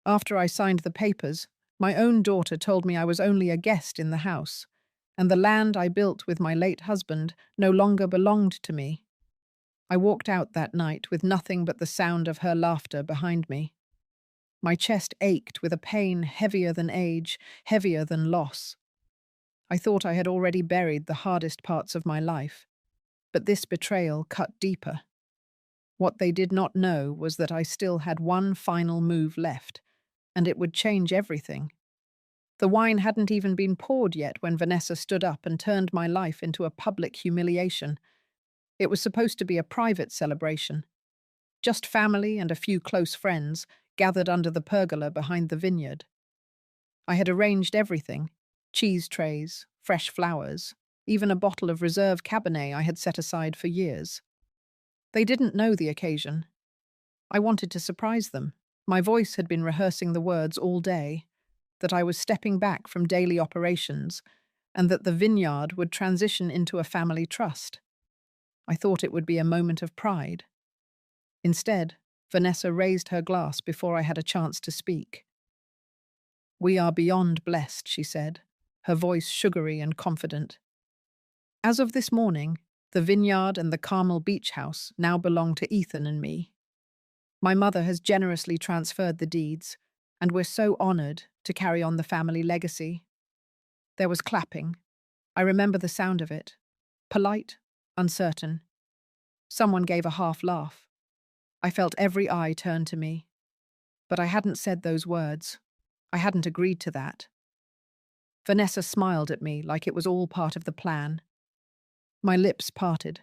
After I signed the papers, my own daughter told me I was only a guest in the house, and the land I built with my late husband no longer belonged to me. I walked out that night with nothing but the sound of her laughter behind me. My chest ached with a pain heavier than age, heavier than loss. I thought I had already buried the hardest parts of my life, but this betrayal cut deeper. What they did not know was that I still had one final move left, and it would change everything. The wine hadn't even been poured yet when Vanessa stood up and turned my life into a public humiliation. It was supposed to be a private celebration. Just family and a few close friends gathered under the pergola behind the vineyard. I had arranged everything: cheese trays, fresh flowers, even a bottle of reserve Cabernet I had set aside for years. They didn't know the occasion. I wanted to surprise them. My voice had been rehearsing the words all day, that I was stepping back from daily operations, and that the vineyard would transition into a family trust. I thought it would be a moment of pride. Instead, Vanessa raised her glass before I had a chance to speak. "We are beyond blessed," she said, her voice sugary and confident. "As of this morning, the vineyard and the Carmel Beach House now belong to Ethan and me. My mother has generously transferred the deeds, and we're so honored to carry on the family legacy." There was clapping. I remember the sound of it. Polite, uncertain. Someone gave a half laugh. I felt every eye turn to me. But I hadn't said those words. I hadn't agreed to that. Vanessa smiled at me like it was all part of the plan. My lips parted,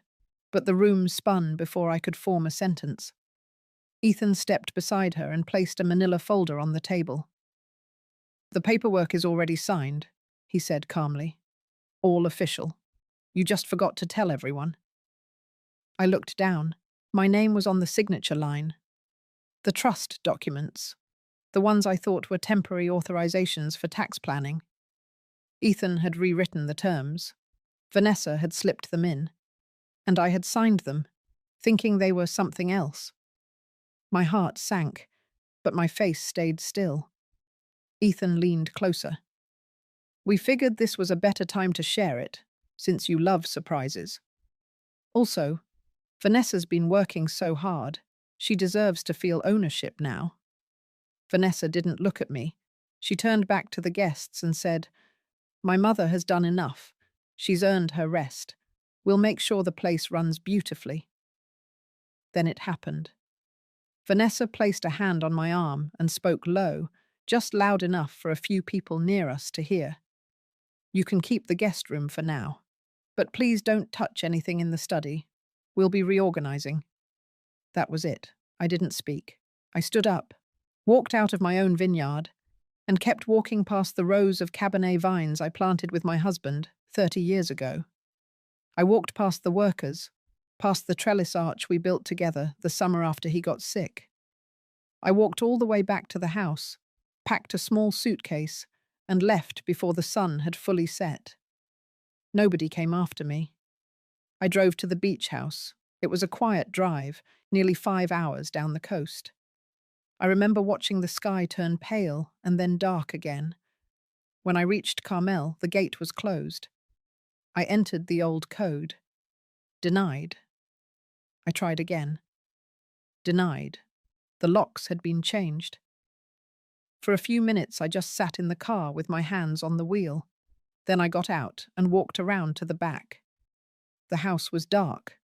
but the room spun before I could form a sentence. Ethan stepped beside her and placed a manila folder on the table. "The paperwork is already signed," he said calmly. "All official. You just forgot to tell everyone." I looked down. My name was on the signature line. The trust documents, the ones I thought were temporary authorizations for tax planning. Ethan had rewritten the terms. Vanessa had slipped them in, and I had signed them, thinking they were something else. My heart sank, but my face stayed still. Ethan leaned closer. "We figured this was a better time to share it, since you love surprises. Also, Vanessa's been working so hard. She deserves to feel ownership now." Vanessa didn't look at me. She turned back to the guests and said, "My mother has done enough. She's earned her rest. We'll make sure the place runs beautifully." Then it happened. Vanessa placed a hand on my arm and spoke low, just loud enough for a few people near us to hear. "You can keep the guest room for now. But please don't touch anything in the study. We'll be reorganizing." That was it. I didn't speak. I stood up, walked out of my own vineyard, and kept walking past the rows of Cabernet vines I planted with my husband 30 years ago. I walked past the workers, past the trellis arch we built together the summer after he got sick. I walked all the way back to the house, packed a small suitcase, and left before the sun had fully set. Nobody came after me. I drove to the beach house. It was a quiet drive, nearly 5 hours down the coast. I remember watching the sky turn pale and then dark again. When I reached Carmel, the gate was closed. I entered the old code. Denied. I tried again. Denied. The locks had been changed. For a few minutes I just sat in the car with my hands on the wheel. Then I got out and walked around to the back. The house was dark,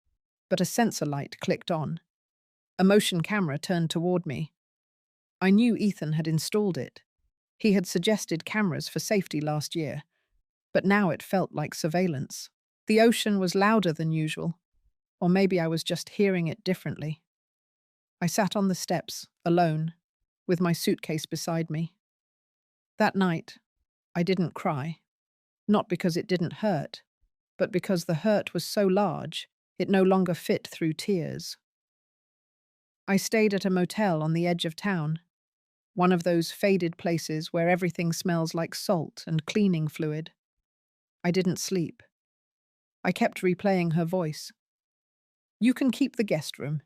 but a sensor light clicked on. A motion camera turned toward me. I knew Ethan had installed it. He had suggested cameras for safety last year, but now it felt like surveillance. The ocean was louder than usual, or maybe I was just hearing it differently. I sat on the steps, alone, with my suitcase beside me. That night, I didn't cry. Not because it didn't hurt, but because the hurt was so large, it no longer fit through tears. I stayed at a motel on the edge of town, one of those faded places where everything smells like salt and cleaning fluid. I didn't sleep. I kept replaying her voice. "You can keep the guest room.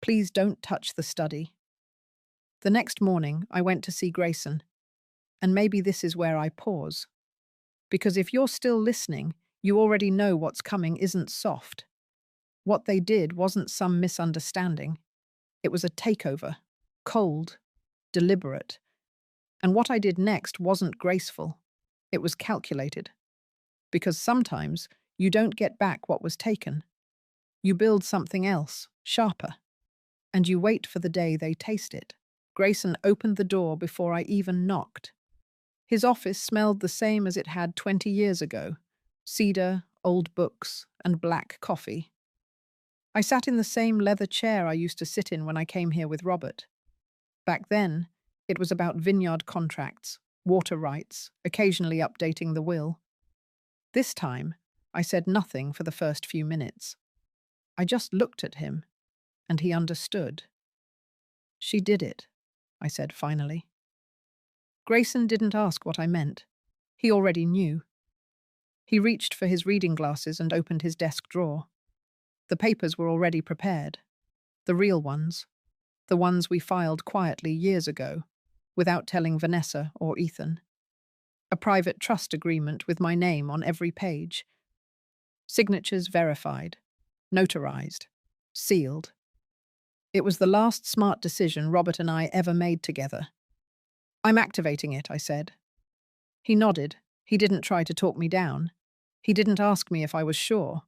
Please don't touch the study." The next morning, I went to see Grayson, and maybe this is where I pause. Because if you're still listening, you already know what's coming isn't soft. What they did wasn't some misunderstanding. It was a takeover, cold, deliberate. And what I did next wasn't graceful. It was calculated. Because sometimes you don't get back what was taken. You build something else, sharper. And you wait for the day they taste it. Grayson opened the door before I even knocked. His office smelled the same as it had 20 years ago: cedar, old books, and black coffee. I sat in the same leather chair I used to sit in when I came here with Robert. Back then, it was about vineyard contracts, water rights, occasionally updating the will. This time, I said nothing for the first few minutes. I just looked at him, and he understood. "She did it," I said finally. Grayson didn't ask what I meant. He already knew. He reached for his reading glasses and opened his desk drawer. The papers were already prepared. The real ones. The ones we filed quietly years ago, without telling Vanessa or Ethan. A private trust agreement with my name on every page. Signatures verified, notarized, sealed. It was the last smart decision Robert and I ever made together. "I'm activating it," I said. He nodded. He didn't try to talk me down. He didn't ask me if I was sure.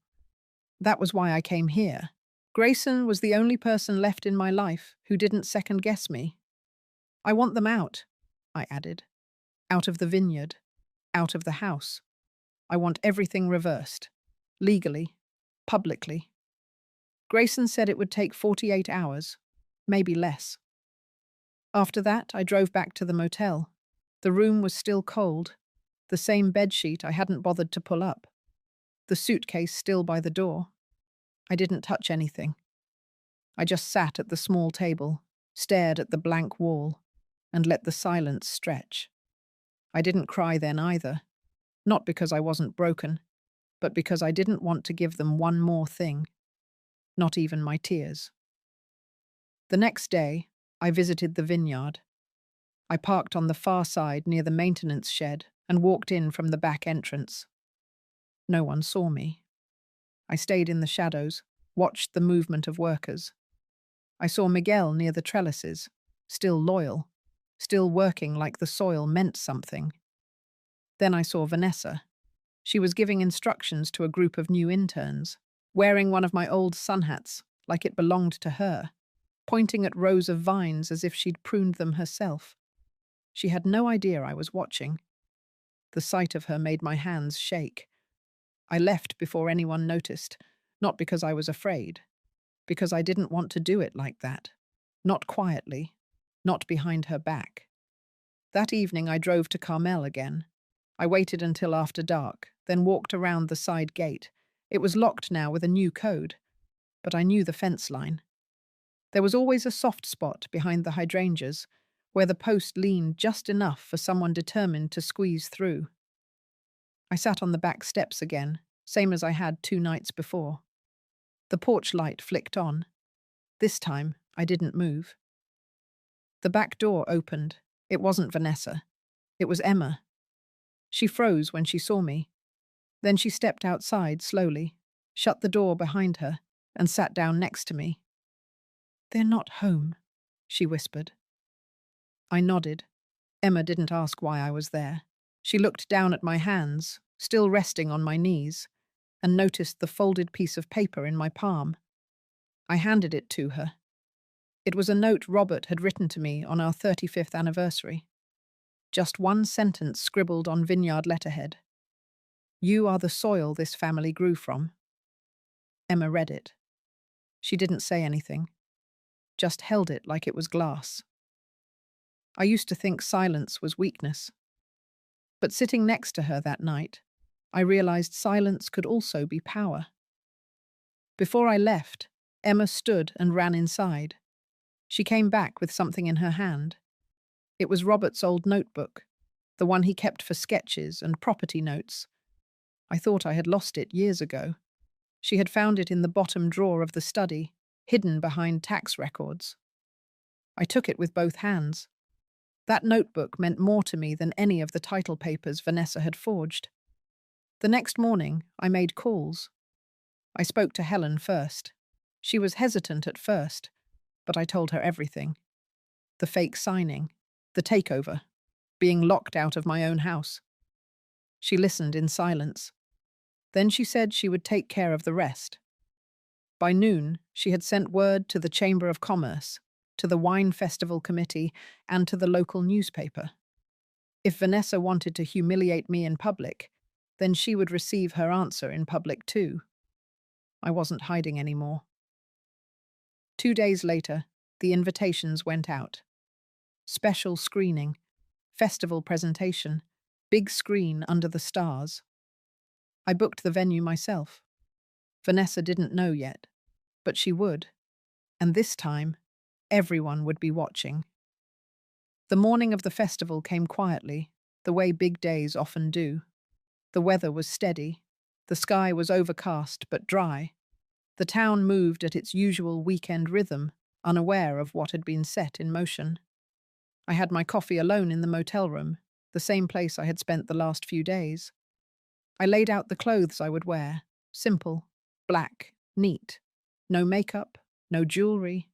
That was why I came here. Grayson was the only person left in my life who didn't second-guess me. "I want them out," I added. "Out of the vineyard. Out of the house. I want everything reversed. Legally. Publicly." Grayson said it would take 48 hours. Maybe less. After that, I drove back to the motel. The room was still cold. The same bedsheet I hadn't bothered to pull up. The suitcase still by the door. I didn't touch anything. I just sat at the small table, stared at the blank wall, and let the silence stretch. I didn't cry then either. Not because I wasn't broken, but because I didn't want to give them one more thing. Not even my tears. The next day, I visited the vineyard. I parked on the far side near the maintenance shed and walked in from the back entrance. No one saw me. I stayed in the shadows, watched the movement of workers. I saw Miguel near the trellises, still loyal, still working like the soil meant something. Then I saw Vanessa. She was giving instructions to a group of new interns, wearing one of my old sun hats like it belonged to her, pointing at rows of vines as if she'd pruned them herself. She had no idea I was watching. The sight of her made my hands shake. I left before anyone noticed, not because I was afraid, because I didn't want to do it like that. Not quietly, not behind her back. That evening I drove to Carmel again. I waited until after dark, then walked around the side gate. It was locked now with a new code, but I knew the fence line. There was always a soft spot behind the hydrangeas, where the post leaned just enough for someone determined to squeeze through. I sat on the back steps again, same as I had 2 nights before. The porch light flicked on. This time, I didn't move. The back door opened. It wasn't Vanessa. It was Emma. She froze when she saw me. Then she stepped outside slowly, shut the door behind her, and sat down next to me. "They're not home," she whispered. I nodded. Emma didn't ask why I was there. She looked down at my hands, still resting on my knees, and noticed the folded piece of paper in my palm. I handed it to her. It was a note Robert had written to me on our 35th anniversary. Just one sentence scribbled on vineyard letterhead. "You are the soil this family grew from." Emma read it. She didn't say anything, just held it like it was glass. I used to think silence was weakness. But sitting next to her that night, I realized silence could also be power. Before I left, Emma stood and ran inside. She came back with something in her hand. It was Robert's old notebook, the one he kept for sketches and property notes. I thought I had lost it years ago. She had found it in the bottom drawer of the study, hidden behind tax records. I took it with both hands. That notebook meant more to me than any of the title papers Vanessa had forged. The next morning, I made calls. I spoke to Helen first. She was hesitant at first, but I told her everything. The fake signing, the takeover, being locked out of my own house. She listened in silence. Then she said she would take care of the rest. By noon, she had sent word to the Chamber of Commerce, to the Wine Festival Committee, and to the local newspaper. If Vanessa wanted to humiliate me in public, then she would receive her answer in public too. I wasn't hiding anymore. 2 days later, the invitations went out. Special screening, festival presentation, big screen under the stars. I booked the venue myself. Vanessa didn't know yet, but she would. And this time, everyone would be watching. The morning of the festival came quietly, the way big days often do. The weather was steady. The sky was overcast but dry. The town moved at its usual weekend rhythm, unaware of what had been set in motion. I had my coffee alone in the motel room, the same place I had spent the last few days. I laid out the clothes I would wear, simple, black, neat. No makeup, no jewelry.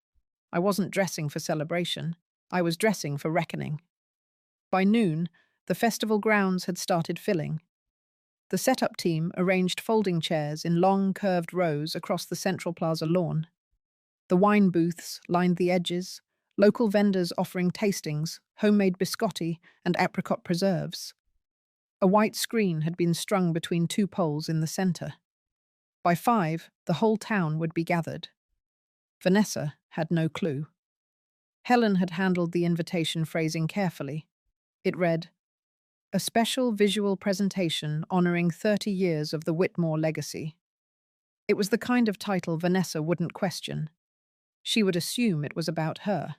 I wasn't dressing for celebration. I was dressing for reckoning. By noon, the festival grounds had started filling. The setup team arranged folding chairs in long, curved rows across the Central Plaza lawn. The wine booths lined the edges, local vendors offering tastings, homemade biscotti, and apricot preserves. A white screen had been strung between two poles in the center. By 5, the whole town would be gathered. Vanessa had no clue. Helen had handled the invitation phrasing carefully. It read, "A special visual presentation honoring 30 years of the Whitmore legacy." It was the kind of title Vanessa wouldn't question. She would assume it was about her,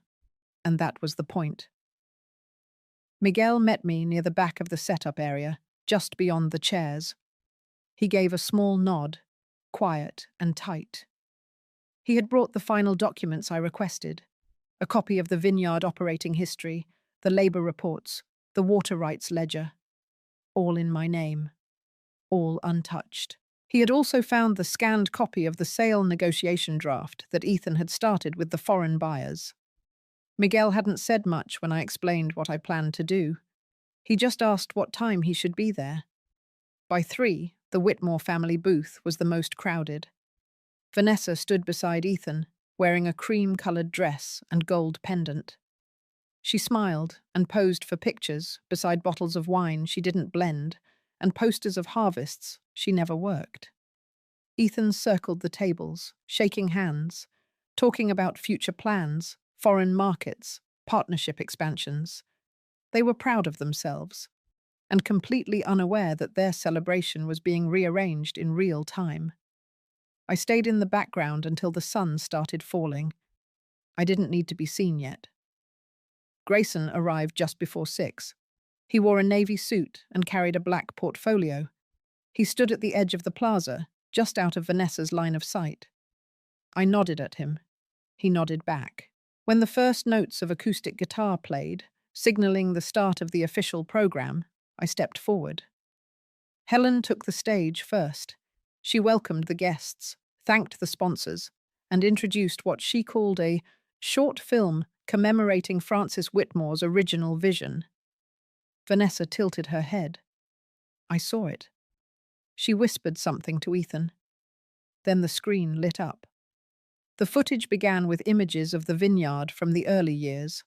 and that was the point. Miguel met me near the back of the setup area, just beyond the chairs. He gave a small nod, quiet and tight. He had brought the final documents I requested, a copy of the vineyard operating history, the labor reports, the water rights ledger, all in my name, all untouched. He had also found the scanned copy of the sale negotiation draft that Ethan had started with the foreign buyers. Miguel hadn't said much when I explained what I planned to do. He just asked what time he should be there. By 3, the Whitmore family booth was the most crowded. Vanessa stood beside Ethan, wearing a cream-colored dress and gold pendant. She smiled and posed for pictures beside bottles of wine she didn't blend and posters of harvests she never worked. Ethan circled the tables, shaking hands, talking about future plans, foreign markets, partnership expansions. They were proud of themselves, and completely unaware that their celebration was being rearranged in real time. I stayed in the background until the sun started falling. I didn't need to be seen yet. Grayson arrived just before 6. He wore a navy suit and carried a black portfolio. He stood at the edge of the plaza, just out of Vanessa's line of sight. I nodded at him. He nodded back. When the first notes of acoustic guitar played, signaling the start of the official program, I stepped forward. Helen took the stage first. She welcomed the guests, thanked the sponsors, and introduced what she called a short film commemorating Francis Whitmore's original vision. Vanessa tilted her head. I saw it. She whispered something to Ethan. Then the screen lit up. The footage began with images of the vineyard from the early years.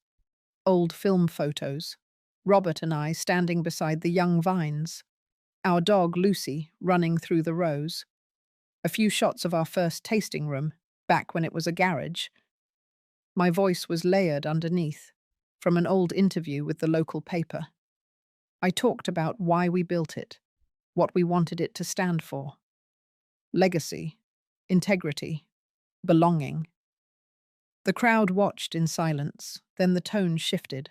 Old film photos. Robert and I standing beside the young vines. Our dog, Lucy, running through the rows. A few shots of our first tasting room, back when it was a garage. My voice was layered underneath, from an old interview with the local paper. I talked about why we built it, what we wanted it to stand for. Legacy, integrity, belonging. The crowd watched in silence, then the tone shifted.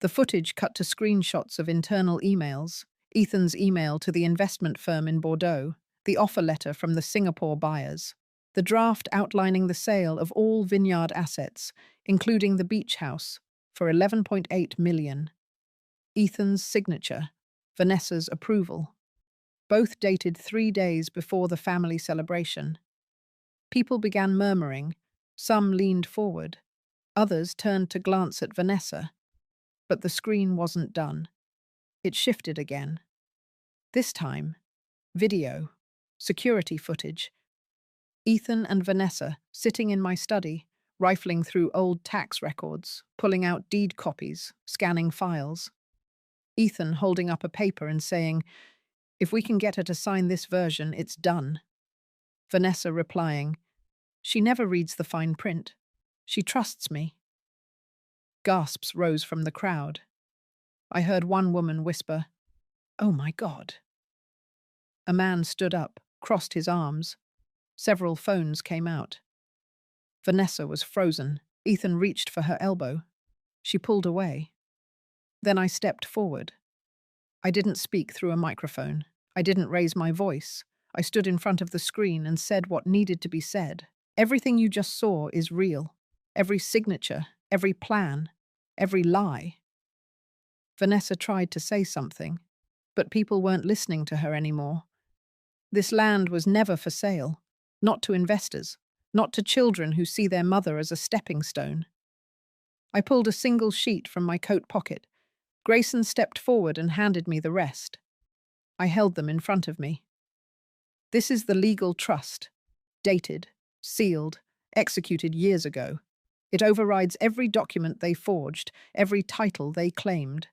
The footage cut to screenshots of internal emails, Ethan's email to the investment firm in Bordeaux, the offer letter from the Singapore buyers. The draft outlining the sale of all vineyard assets, including the beach house, for 11.8 million. Ethan's signature, Vanessa's approval. Both dated 3 days before the family celebration. People began murmuring. Some leaned forward. Others turned to glance at Vanessa. But the screen wasn't done. It shifted again. This time, video, security footage. Ethan and Vanessa sitting in my study, rifling through old tax records, pulling out deed copies, scanning files. Ethan holding up a paper and saying, "If we can get her to sign this version, it's done." Vanessa replying, "She never reads the fine print. She trusts me." Gasps rose from the crowd. I heard one woman whisper, "Oh my God." A man stood up, crossed his arms. Several phones came out. Vanessa was frozen. Ethan reached for her elbow. She pulled away. Then I stepped forward. I didn't speak through a microphone. I didn't raise my voice. I stood in front of the screen and said what needed to be said. Everything you just saw is real. Every signature, every plan, every lie. Vanessa tried to say something, but people weren't listening to her anymore. This land was never for sale. Not to investors, not to children who see their mother as a stepping stone. I pulled a single sheet from my coat pocket. Grayson stepped forward and handed me the rest. I held them in front of me. This is the legal trust. Dated, sealed, executed years ago. It overrides every document they forged, every title they claimed.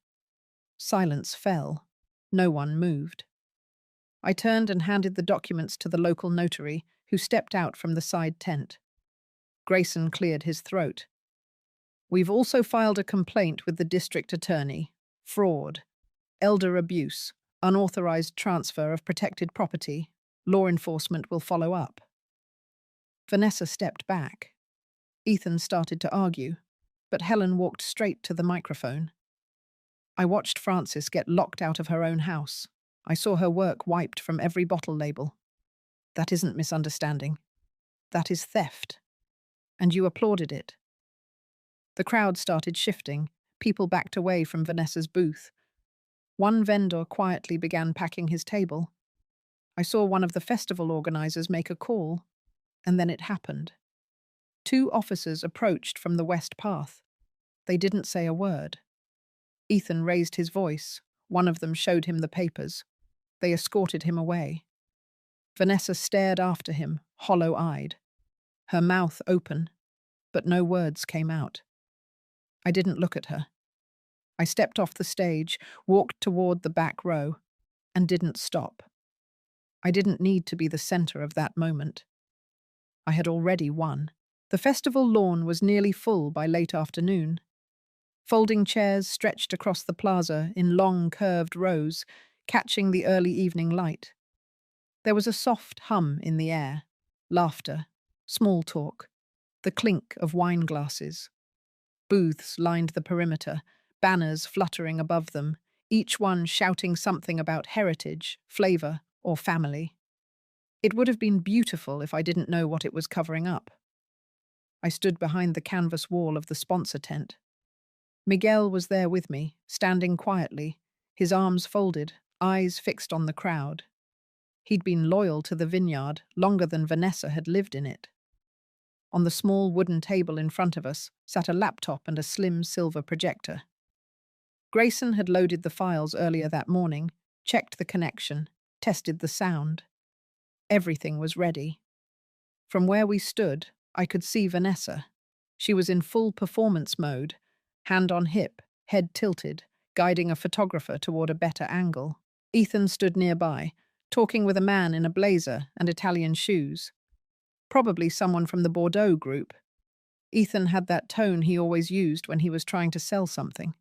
Silence fell. No one moved. I turned and handed the documents to the local notary, who stepped out from the side tent. Grayson cleared his throat. "We've also filed a complaint with the district attorney. Fraud, elder abuse, unauthorized transfer of protected property. Law enforcement will follow up." Vanessa stepped back. Ethan started to argue, but Helen walked straight to the microphone. I watched Frances get locked out of her own house. I saw her work wiped from every bottle label. That isn't misunderstanding. That is theft. And you applauded it. The crowd started shifting. People backed away from Vanessa's booth. One vendor quietly began packing his table. I saw one of the festival organizers make a call, and then it happened. 2 officers approached from the west path. They didn't say a word. Ethan raised his voice. One of them showed him the papers. They escorted him away. Vanessa stared after him, hollow-eyed. Her mouth open, but no words came out. I didn't look at her. I stepped off the stage, walked toward the back row, and didn't stop. I didn't need to be the center of that moment. I had already won. The festival lawn was nearly full by late afternoon. Folding chairs stretched across the plaza in long, curved rows, catching the early evening light. There was a soft hum in the air, laughter, small talk, the clink of wine glasses. Booths lined the perimeter, banners fluttering above them, each one shouting something about heritage, flavor, or family. It would have been beautiful if I didn't know what it was covering up. I stood behind the canvas wall of the sponsor tent. Miguel was there with me, standing quietly, his arms folded, eyes fixed on the crowd. He'd been loyal to the vineyard longer than Vanessa had lived in it. On the small wooden table in front of us sat a laptop and a slim silver projector. Grayson had loaded the files earlier that morning, checked the connection, tested the sound. Everything was ready. From where we stood, I could see Vanessa. She was in full performance mode, hand on hip, head tilted, guiding a photographer toward a better angle. Ethan stood nearby, talking with a man in a blazer and Italian shoes. Probably someone from the Bordeaux group. Ethan had that tone he always used when he was trying to sell something.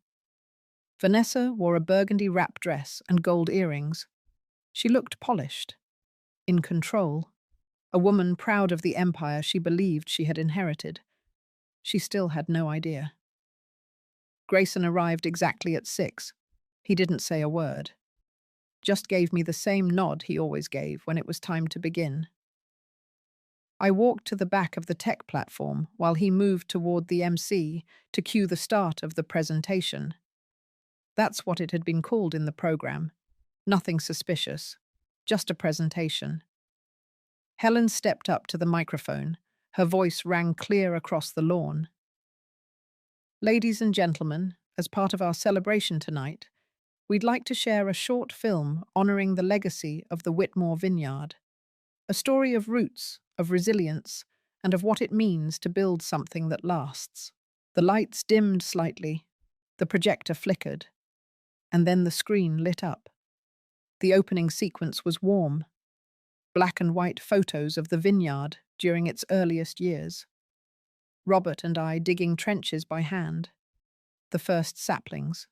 Vanessa wore a burgundy wrap dress and gold earrings. She looked polished, in control, a woman proud of the empire she believed she had inherited. She still had no idea. Grayson arrived exactly at 6. He didn't say a word. Just gave me the same nod he always gave when it was time to begin. I walked to the back of the tech platform while he moved toward the MC to cue the start of the presentation. That's what it had been called in the program. Nothing suspicious, just a presentation. Helen stepped up to the microphone. Her voice rang clear across the lawn. Ladies and gentlemen, as part of our celebration tonight, we'd like to share a short film honoring the legacy of the Whitmore Vineyard. A story of roots, of resilience, and of what it means to build something that lasts. The lights dimmed slightly, the projector flickered, and then the screen lit up. The opening sequence was warm, black and white photos of the vineyard during its earliest years. Robert and I digging trenches by hand, the first saplings.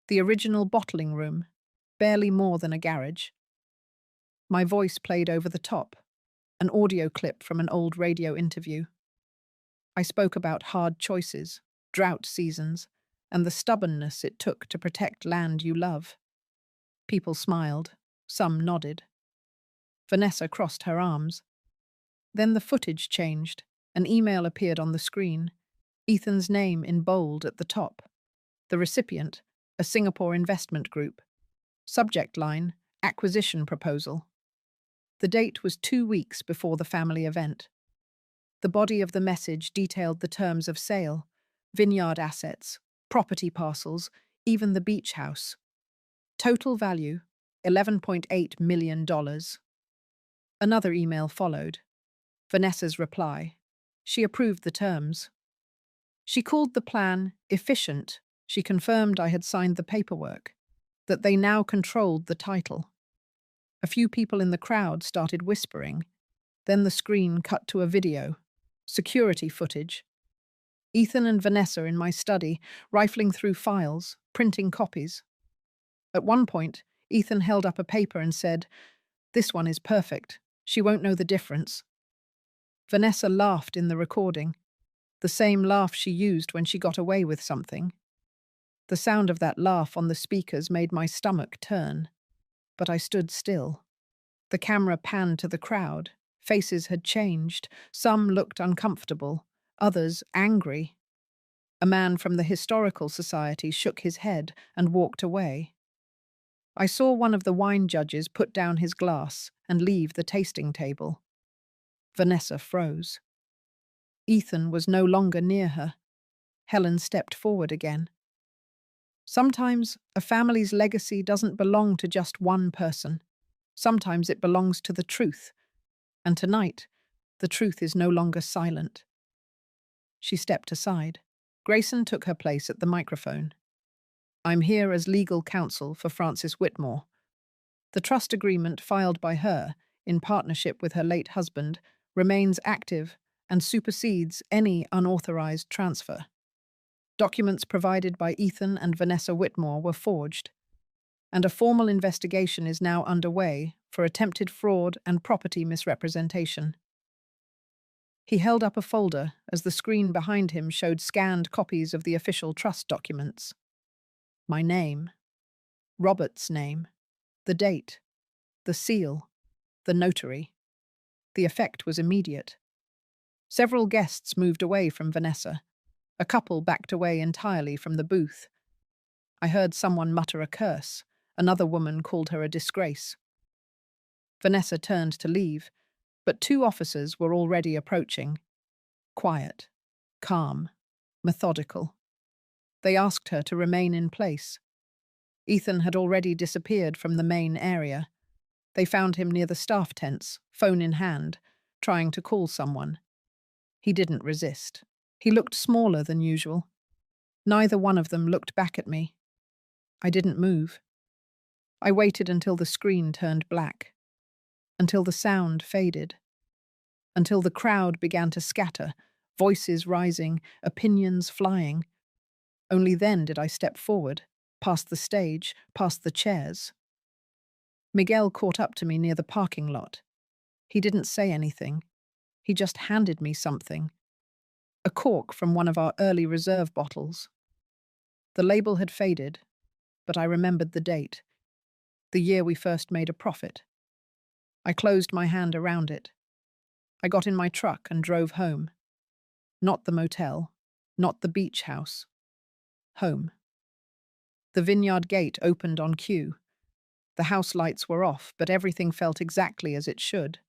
The original bottling room, barely more than a garage. My voice played over the top, an audio clip from an old radio interview. I spoke about hard choices, drought seasons, and the stubbornness it took to protect land you love. People smiled, some nodded. Vanessa crossed her arms. Then the footage changed. An email appeared on the screen, Ethan's name in bold at the top. The recipient, a Singapore investment group. Subject line, acquisition proposal. The date was 2 weeks before the family event. The body of the message detailed the terms of sale, vineyard assets, property parcels, even the beach house. Total value, $11.8 million. Another email followed. Vanessa's reply. She approved the terms. She called the plan efficient. She confirmed I had signed the paperwork, that they now controlled the title. A few people in the crowd started whispering. Then the screen cut to a video, security footage. Ethan and Vanessa in my study, rifling through files, printing copies. At one point, Ethan held up a paper and said, "This one is perfect. She won't know the difference." Vanessa laughed in the recording, the same laugh she used when she got away with something. The sound of that laugh on the speakers made my stomach turn, but I stood still. The camera panned to the crowd. Faces had changed. Some looked uncomfortable, others angry. A man from the Historical Society shook his head and walked away. I saw one of the wine judges put down his glass and leave the tasting table. Vanessa froze. Ethan was no longer near her. Helen stepped forward again. Sometimes a family's legacy doesn't belong to just one person. Sometimes it belongs to the truth. And tonight, the truth is no longer silent. She stepped aside. Grayson took her place at the microphone. "I'm here as legal counsel for Frances Whitmore. The trust agreement filed by her, in partnership with her late husband, remains active and supersedes any unauthorized transfer. Documents provided by Ethan and Vanessa Whitmore were forged, and a formal investigation is now underway for attempted fraud and property misrepresentation." He held up a folder as the screen behind him showed scanned copies of the official trust documents. My name, Robert's name, the date, the seal, the notary. The effect was immediate. Several guests moved away from Vanessa. A couple backed away entirely from the booth. I heard someone mutter a curse. Another woman called her a disgrace. Vanessa turned to leave, but 2 officers were already approaching. Quiet, calm, methodical. They asked her to remain in place. Ethan had already disappeared from the main area. They found him near the staff tents, phone in hand, trying to call someone. He didn't resist. He looked smaller than usual. Neither one of them looked back at me. I didn't move. I waited until the screen turned black, until the sound faded, until the crowd began to scatter, voices rising, opinions flying. Only then did I step forward, past the stage, past the chairs. Miguel caught up to me near the parking lot. He didn't say anything. He just handed me something. A cork from one of our early reserve bottles. The label had faded, but I remembered the date, the year we first made a profit. I closed my hand around it. I got in my truck and drove home. Not the motel, not the beach house. Home. The vineyard gate opened on cue. The house lights were off, but everything felt exactly as it should.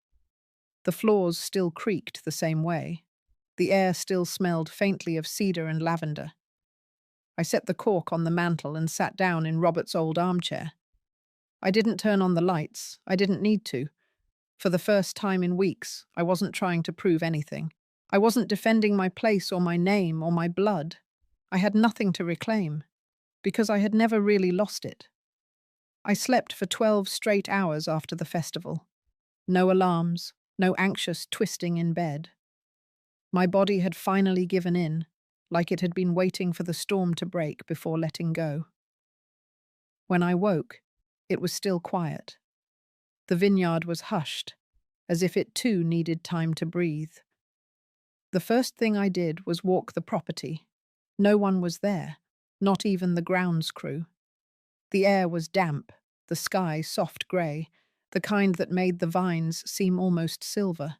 The floors still creaked the same way. The air still smelled faintly of cedar and lavender. I set the cork on the mantel and sat down in Robert's old armchair. I didn't turn on the lights. I didn't need to. For the first time in weeks, I wasn't trying to prove anything. I wasn't defending my place or my name or my blood. I had nothing to reclaim, because I had never really lost it. I slept for 12 straight hours after the festival. No alarms, no anxious twisting in bed. My body had finally given in, like it had been waiting for the storm to break before letting go. When I woke, it was still quiet. The vineyard was hushed, as if it too needed time to breathe. The first thing I did was walk the property. No one was there, not even the grounds crew. The air was damp, the sky soft grey, the kind that made the vines seem almost silver.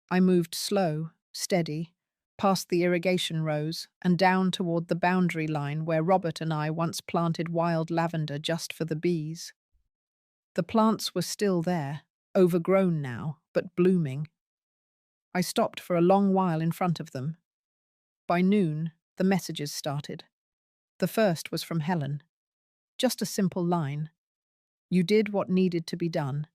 I moved slow, steady, past the irrigation rows and down toward the boundary line where Robert and I once planted wild lavender just for the bees. The plants were still there, overgrown now, but blooming. I stopped for a long while in front of them. By noon, the messages started. The first was from Helen. Just a simple line. You did what needed to be done.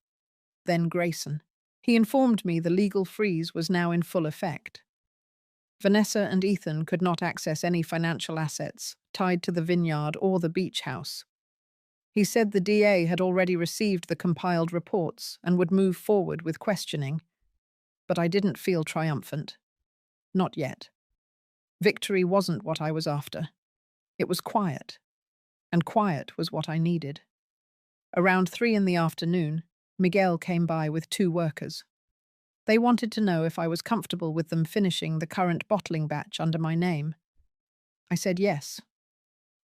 Then Grayson. He informed me the legal freeze was now in full effect. Vanessa and Ethan could not access any financial assets tied to the vineyard or the beach house. He said the DA had already received the compiled reports and would move forward with questioning. But I didn't feel triumphant. Not yet. Victory wasn't what I was after. It was quiet. And quiet was what I needed. Around 3 in the afternoon, Miguel came by with 2 workers. They wanted to know if I was comfortable with them finishing the current bottling batch under my name. I said yes.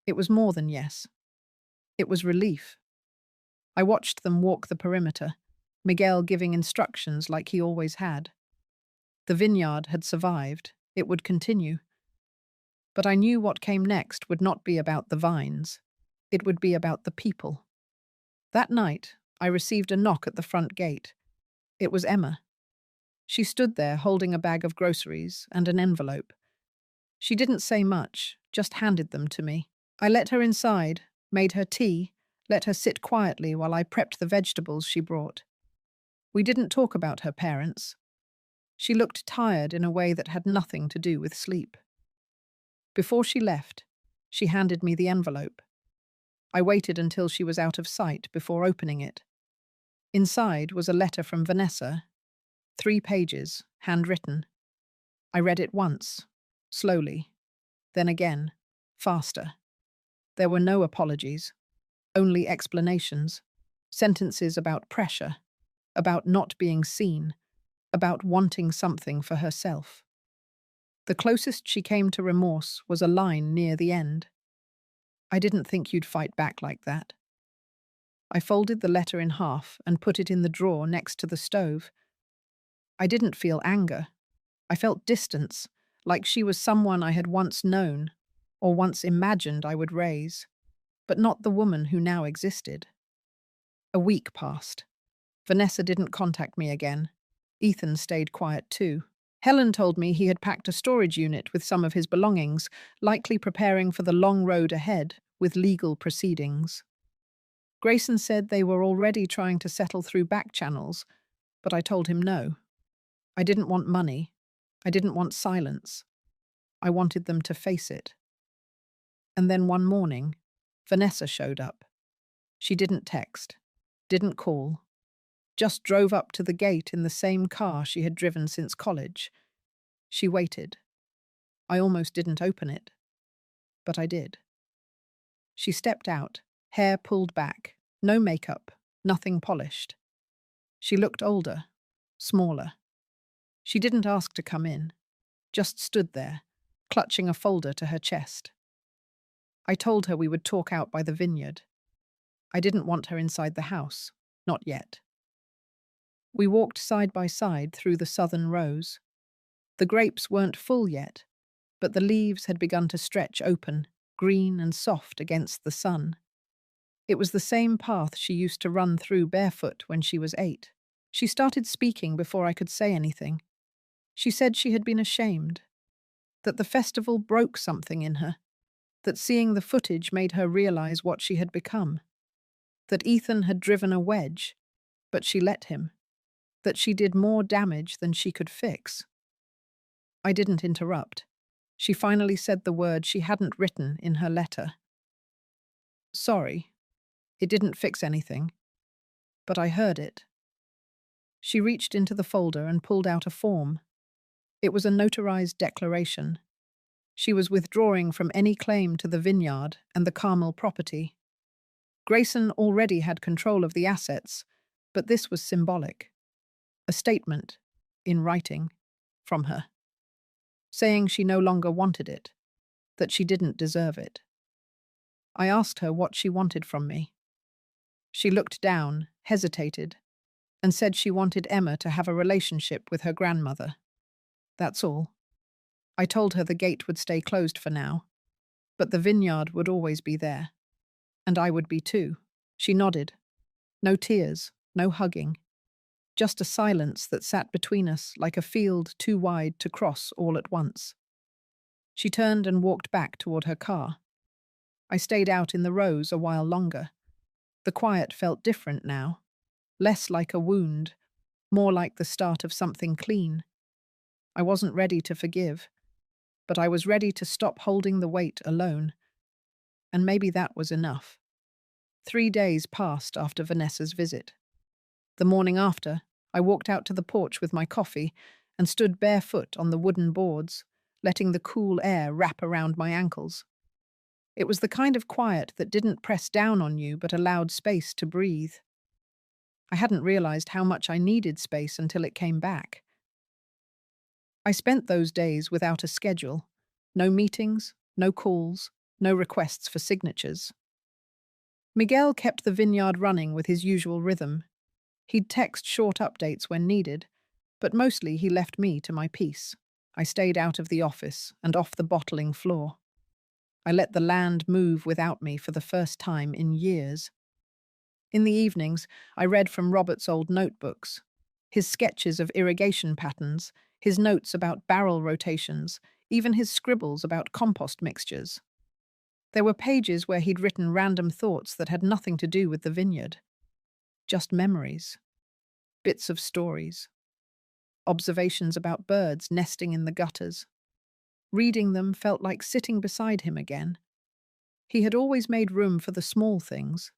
It was more than yes. It was relief. I watched them walk the perimeter, Miguel giving instructions like he always had. The vineyard had survived. It would continue. But I knew what came next would not be about the vines. It would be about the people. That night, I received a knock at the front gate. It was Emma. She stood there holding a bag of groceries and an envelope. She didn't say much, just handed them to me. I let her inside, made her tea, let her sit quietly while I prepped the vegetables she brought. We didn't talk about her parents. She looked tired in a way that had nothing to do with sleep. Before she left, she handed me the envelope. I waited until she was out of sight before opening it. Inside was a letter from Vanessa. 3 pages, handwritten. I read it once, slowly, then again, faster. There were no apologies, only explanations, sentences about pressure, about not being seen, about wanting something for herself. The closest she came to remorse was a line near the end. I didn't think you'd fight back like that. I folded the letter in half and put it in the drawer next to the stove. I didn't feel anger. I felt distance, like she was someone I had once known, or once imagined I would raise, but not the woman who now existed. A week passed. Vanessa didn't contact me again. Ethan stayed quiet too. Helen told me he had packed a storage unit with some of his belongings, likely preparing for the long road ahead with legal proceedings. Grayson said they were already trying to settle through back channels, but I told him no. I didn't want money. I didn't want silence. I wanted them to face it. And then one morning, Vanessa showed up. She didn't text, didn't call, just drove up to the gate in the same car she had driven since college. She waited. I almost didn't open it, but I did. She stepped out, hair pulled back, no makeup, nothing polished. She looked older, smaller. She didn't ask to come in, just stood there, clutching a folder to her chest. I told her we would talk out by the vineyard. I didn't want her inside the house, not yet. We walked side by side through the southern rows. The grapes weren't full yet, but the leaves had begun to stretch open, green and soft against the sun. It was the same path she used to run through barefoot when she was 8. She started speaking before I could say anything. She said she had been ashamed, that the festival broke something in her, that seeing the footage made her realize what she had become, that Ethan had driven a wedge, but she let him, that she did more damage than she could fix. I didn't interrupt. She finally said the word she hadn't written in her letter. Sorry. It didn't fix anything, but I heard it. She reached into the folder and pulled out a form. It was a notarized declaration. She was withdrawing from any claim to the vineyard and the Carmel property. Grayson already had control of the assets, but this was symbolic. A statement, in writing, from her, saying she no longer wanted it, that she didn't deserve it. I asked her what she wanted from me. She looked down, hesitated, and said she wanted Emma to have a relationship with her grandmother. That's all. I told her the gate would stay closed for now, but the vineyard would always be there. And I would be too. She nodded. No tears, no hugging. Just a silence that sat between us like a field too wide to cross all at once. She turned and walked back toward her car. I stayed out in the rows a while longer. The quiet felt different now, less like a wound, more like the start of something clean. I wasn't ready to forgive, but I was ready to stop holding the weight alone. And maybe that was enough. 3 days passed after Vanessa's visit. The morning after, I walked out to the porch with my coffee and stood barefoot on the wooden boards, letting the cool air wrap around my ankles. It was the kind of quiet that didn't press down on you but allowed space to breathe. I hadn't realized how much I needed space until it came back. I spent those days without a schedule. No meetings, no calls, no requests for signatures. Miguel kept the vineyard running with his usual rhythm. He'd text short updates when needed, but mostly he left me to my peace. I stayed out of the office and off the bottling floor. I let the land move without me for the first time in years. In the evenings, I read from Robert's old notebooks, his sketches of irrigation patterns, his notes about barrel rotations, even his scribbles about compost mixtures. There were pages where he'd written random thoughts that had nothing to do with the vineyard. Just memories, bits of stories, observations about birds nesting in the gutters. Reading them felt like sitting beside him again. He had always made room for the small things.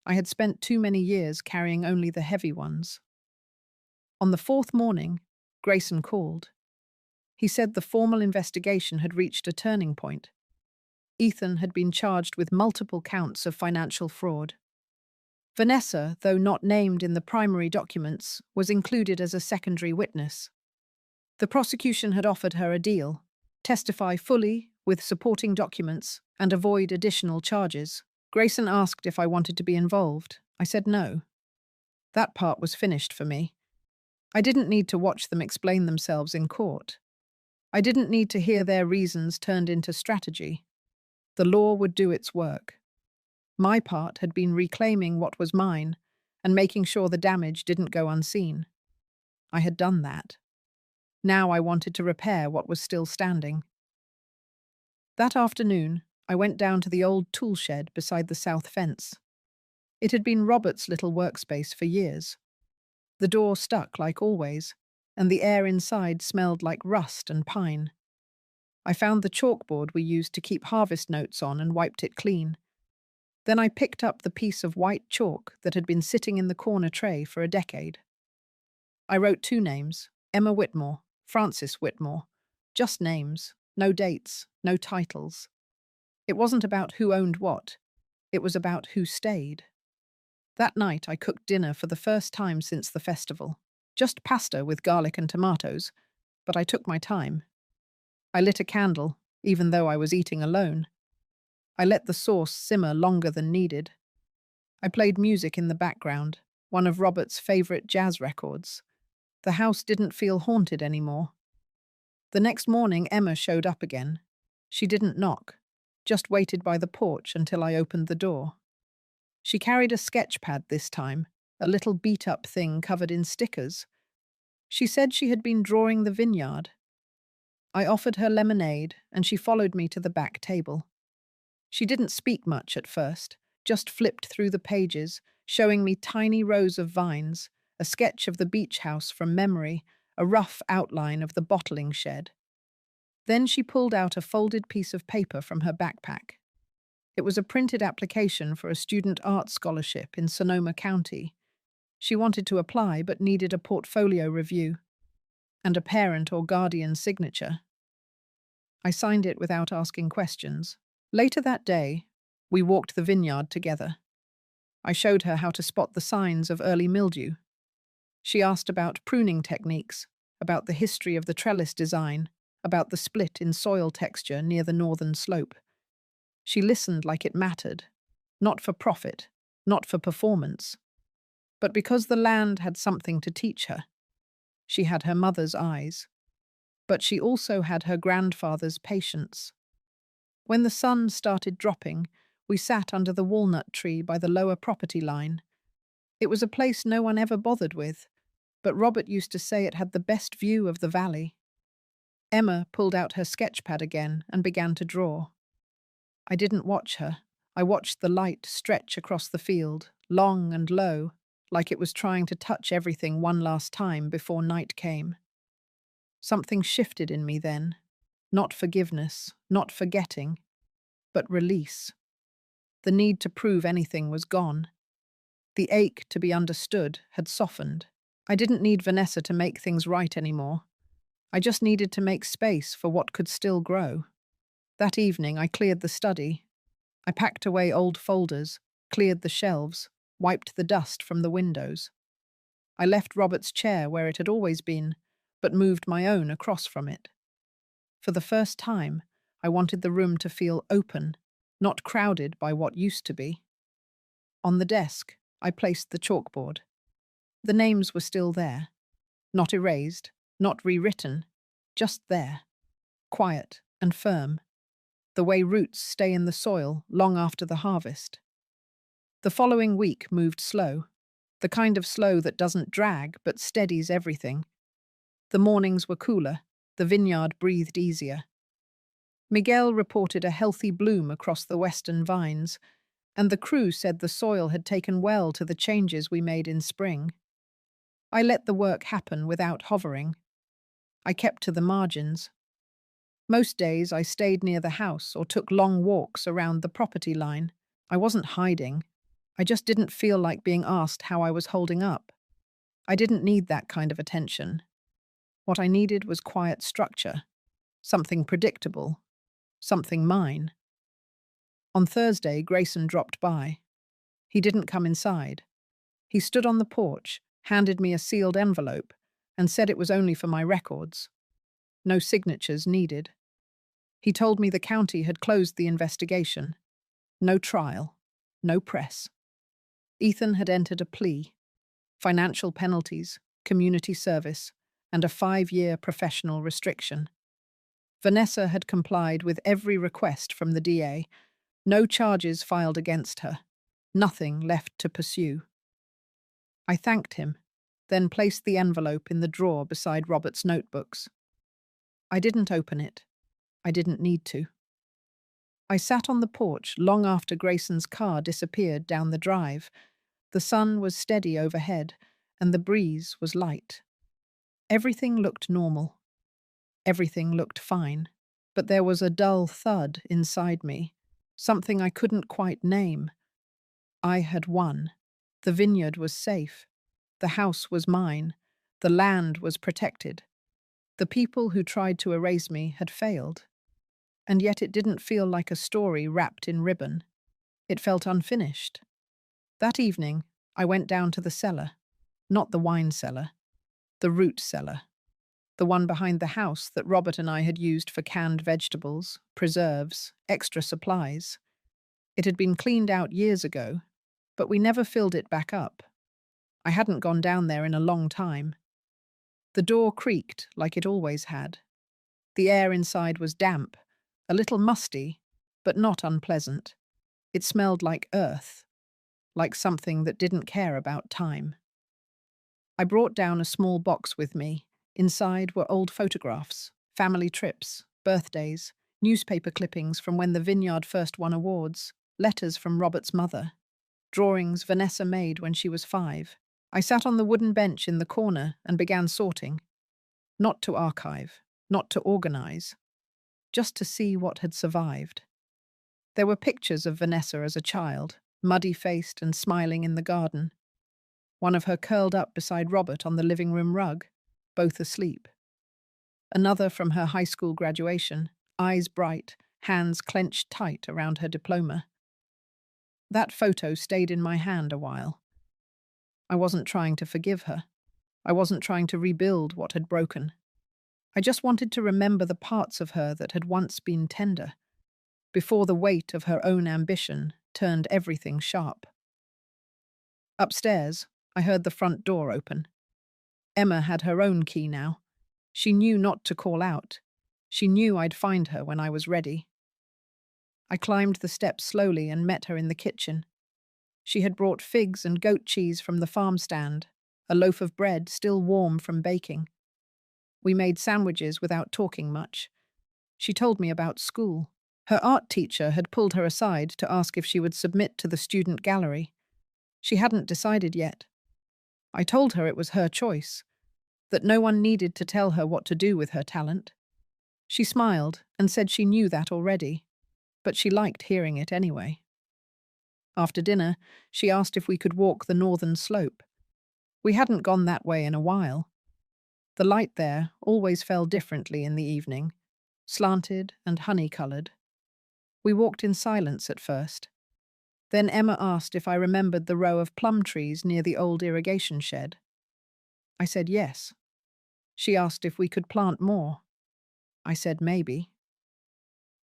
I had spent too many years carrying only the heavy ones. On the 4th morning, Grayson called. He said the formal investigation had reached a turning point. Ethan had been charged with multiple counts of financial fraud. Vanessa, though not named in the primary documents, was included as a secondary witness. The prosecution had offered her a deal: testify fully, with supporting documents, and avoid additional charges. Grayson asked if I wanted to be involved. I said no. That part was finished for me. I didn't need to watch them explain themselves in court. I didn't need to hear their reasons turned into strategy. The law would do its work. My part had been reclaiming what was mine and making sure the damage didn't go unseen. I had done that. Now I wanted to repair what was still standing. That afternoon, I went down to the old tool shed beside the south fence. It had been Robert's little workspace for years. The door stuck like always, and the air inside smelled like rust and pine. I found the chalkboard we used to keep harvest notes on and wiped it clean. Then I picked up the piece of white chalk that had been sitting in the corner tray for a decade. I wrote 2 names, Emma Whitmore, Frances Whitmore. Just names, no dates, no titles. It wasn't about who owned what. It was about who stayed. That night I cooked dinner for the first time since the festival. Just pasta with garlic and tomatoes, but I took my time. I lit a candle, even though I was eating alone. I let the sauce simmer longer than needed. I played music in the background, one of Robert's favorite jazz records. The house didn't feel haunted anymore. The next morning, Emma showed up again. She didn't knock, just waited by the porch until I opened the door. She carried a sketch pad this time, a little beat-up thing covered in stickers. She said she had been drawing the vineyard. I offered her lemonade, and she followed me to the back table. She didn't speak much at first, just flipped through the pages, showing me tiny rows of vines, a sketch of the beach house from memory, a rough outline of the bottling shed. Then she pulled out a folded piece of paper from her backpack. It was a printed application for a student art scholarship in Sonoma County. She wanted to apply but needed a portfolio review and a parent or guardian signature. I signed it without asking questions. Later that day, we walked the vineyard together. I showed her how to spot the signs of early mildew. She asked about pruning techniques, about the history of the trellis design, about the split in soil texture near the northern slope. She listened like it mattered, not for profit, not for performance, but because the land had something to teach her. She had her mother's eyes, but she also had her grandfather's patience. When the sun started dropping, we sat under the walnut tree by the lower property line. It was a place no one ever bothered with, but Robert used to say it had the best view of the valley. Emma pulled out her sketch pad again and began to draw. I didn't watch her. I watched the light stretch across the field, long and low, like it was trying to touch everything one last time before night came. Something shifted in me then. Not forgiveness, not forgetting, but release. The need to prove anything was gone. The ache to be understood had softened. I didn't need Vanessa to make things right anymore. I just needed to make space for what could still grow. That evening, I cleared the study. I packed away old folders, cleared the shelves, wiped the dust from the windows. I left Robert's chair where it had always been, but moved my own across from it. For the first time, I wanted the room to feel open, not crowded by what used to be. On the desk, I placed the chalkboard. The names were still there, not erased, not rewritten, just there, quiet and firm, the way roots stay in the soil long after the harvest. The following week moved slow, the kind of slow that doesn't drag but steadies everything. The mornings were cooler, the vineyard breathed easier. Miguel reported a healthy bloom across the western vines, and the crew said the soil had taken well to the changes we made in spring. I let the work happen without hovering. I kept to the margins. Most days I stayed near the house or took long walks around the property line. I wasn't hiding. I just didn't feel like being asked how I was holding up. I didn't need that kind of attention. What I needed was quiet structure, something predictable, something mine. On Thursday, Grayson dropped by. He didn't come inside. He stood on the porch, handed me a sealed envelope, and said it was only for my records. No signatures needed. He told me the county had closed the investigation. No trial, no press. Ethan had entered a plea, financial penalties, community service, and a 5-year professional restriction. Vanessa had complied with every request from the DA, no charges filed against her, nothing left to pursue. I thanked him, then placed the envelope in the drawer beside Robert's notebooks. I didn't open it. I didn't need to. I sat on the porch long after Grayson's car disappeared down the drive. The sun was steady overhead, and the breeze was light. Everything looked normal. Everything looked fine. But there was a dull thud inside me, something I couldn't quite name. I had won. The vineyard was safe. The house was mine. The land was protected. The people who tried to erase me had failed. And yet it didn't feel like a story wrapped in ribbon. It felt unfinished. That evening, I went down to the cellar. Not the wine cellar. The root cellar. The one behind the house that Robert and I had used for canned vegetables, preserves, extra supplies. It had been cleaned out years ago, but we never filled it back up. I hadn't gone down there in a long time. The door creaked like it always had. The air inside was damp, a little musty, but not unpleasant. It smelled like earth, like something that didn't care about time. I brought down a small box with me. Inside were old photographs, family trips, birthdays, newspaper clippings from when the vineyard first won awards, letters from Robert's mother, drawings Vanessa made when she was 5. I sat on the wooden bench in the corner and began sorting, not to archive, not to organize, just to see what had survived. There were pictures of Vanessa as a child, muddy-faced and smiling in the garden. One of her curled up beside Robert on the living room rug, both asleep. Another from her high school graduation, eyes bright, hands clenched tight around her diploma. That photo stayed in my hand a while. I wasn't trying to forgive her. I wasn't trying to rebuild what had broken. I just wanted to remember the parts of her that had once been tender, before the weight of her own ambition turned everything sharp. Upstairs, I heard the front door open. Emma had her own key now. She knew not to call out. She knew I'd find her when I was ready. I climbed the steps slowly and met her in the kitchen. She had brought figs and goat cheese from the farm stand, a loaf of bread still warm from baking. We made sandwiches without talking much. She told me about school. Her art teacher had pulled her aside to ask if she would submit to the student gallery. She hadn't decided yet. I told her it was her choice, that no one needed to tell her what to do with her talent. She smiled and said she knew that already, but she liked hearing it anyway. After dinner, she asked if we could walk the northern slope. We hadn't gone that way in a while. The light there always fell differently in the evening, slanted and honey-coloured. We walked in silence at first. Then Emma asked if I remembered the row of plum trees near the old irrigation shed. I said yes. She asked if we could plant more. I said maybe.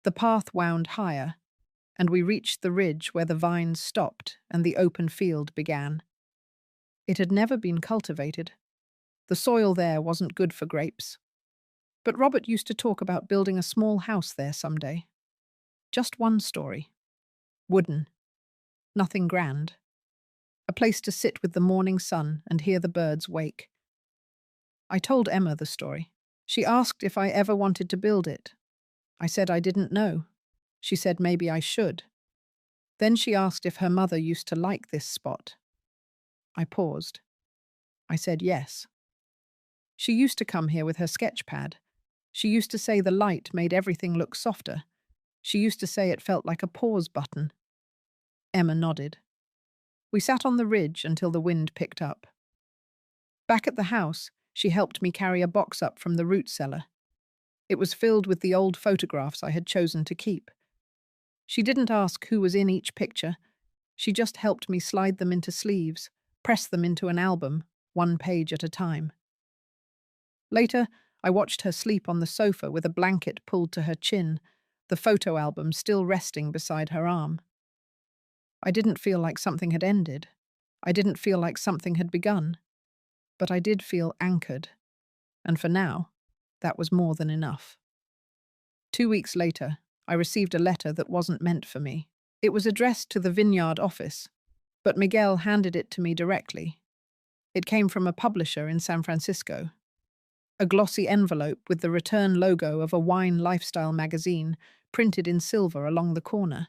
The path wound higher, and we reached the ridge where the vines stopped and the open field began. It had never been cultivated. The soil there wasn't good for grapes. But Robert used to talk about building a small house there someday. Just one story. Wooden. Nothing grand. A place to sit with the morning sun and hear the birds wake. I told Emma the story. She asked if I ever wanted to build it. I said I didn't know. She said maybe I should. Then she asked if her mother used to like this spot. I paused. I said yes. She used to come here with her sketch pad. She used to say the light made everything look softer. She used to say it felt like a pause button. Emma nodded. We sat on the ridge until the wind picked up. Back at the house, she helped me carry a box up from the root cellar. It was filled with the old photographs I had chosen to keep. She didn't ask who was in each picture. She just helped me slide them into sleeves, press them into an album, one page at a time. Later, I watched her sleep on the sofa with a blanket pulled to her chin, the photo album still resting beside her arm. I didn't feel like something had ended. I didn't feel like something had begun. But I did feel anchored. And for now, that was more than enough. 2 weeks later, I received a letter that wasn't meant for me. It was addressed to the vineyard office, but Miguel handed it to me directly. It came from a publisher in San Francisco. A glossy envelope with the return logo of a wine lifestyle magazine printed in silver along the corner.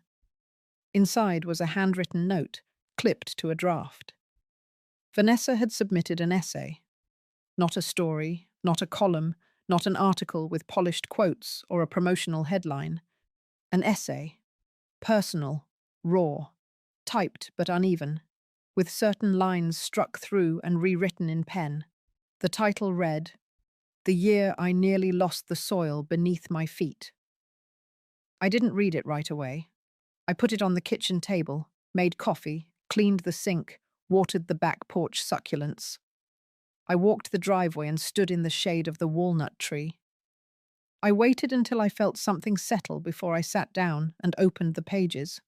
Inside was a handwritten note, clipped to a draft. Vanessa had submitted an essay. Not a story, not a column, not an article with polished quotes or a promotional headline. An essay. Personal, raw, typed but uneven, with certain lines struck through and rewritten in pen. The title read, "The Year I Nearly Lost the Soil Beneath My Feet." I didn't read it right away. I put it on the kitchen table, made coffee, cleaned the sink, watered the back porch succulents. I walked the driveway and stood in the shade of the walnut tree. I waited until I felt something settle before I sat down and opened the pages.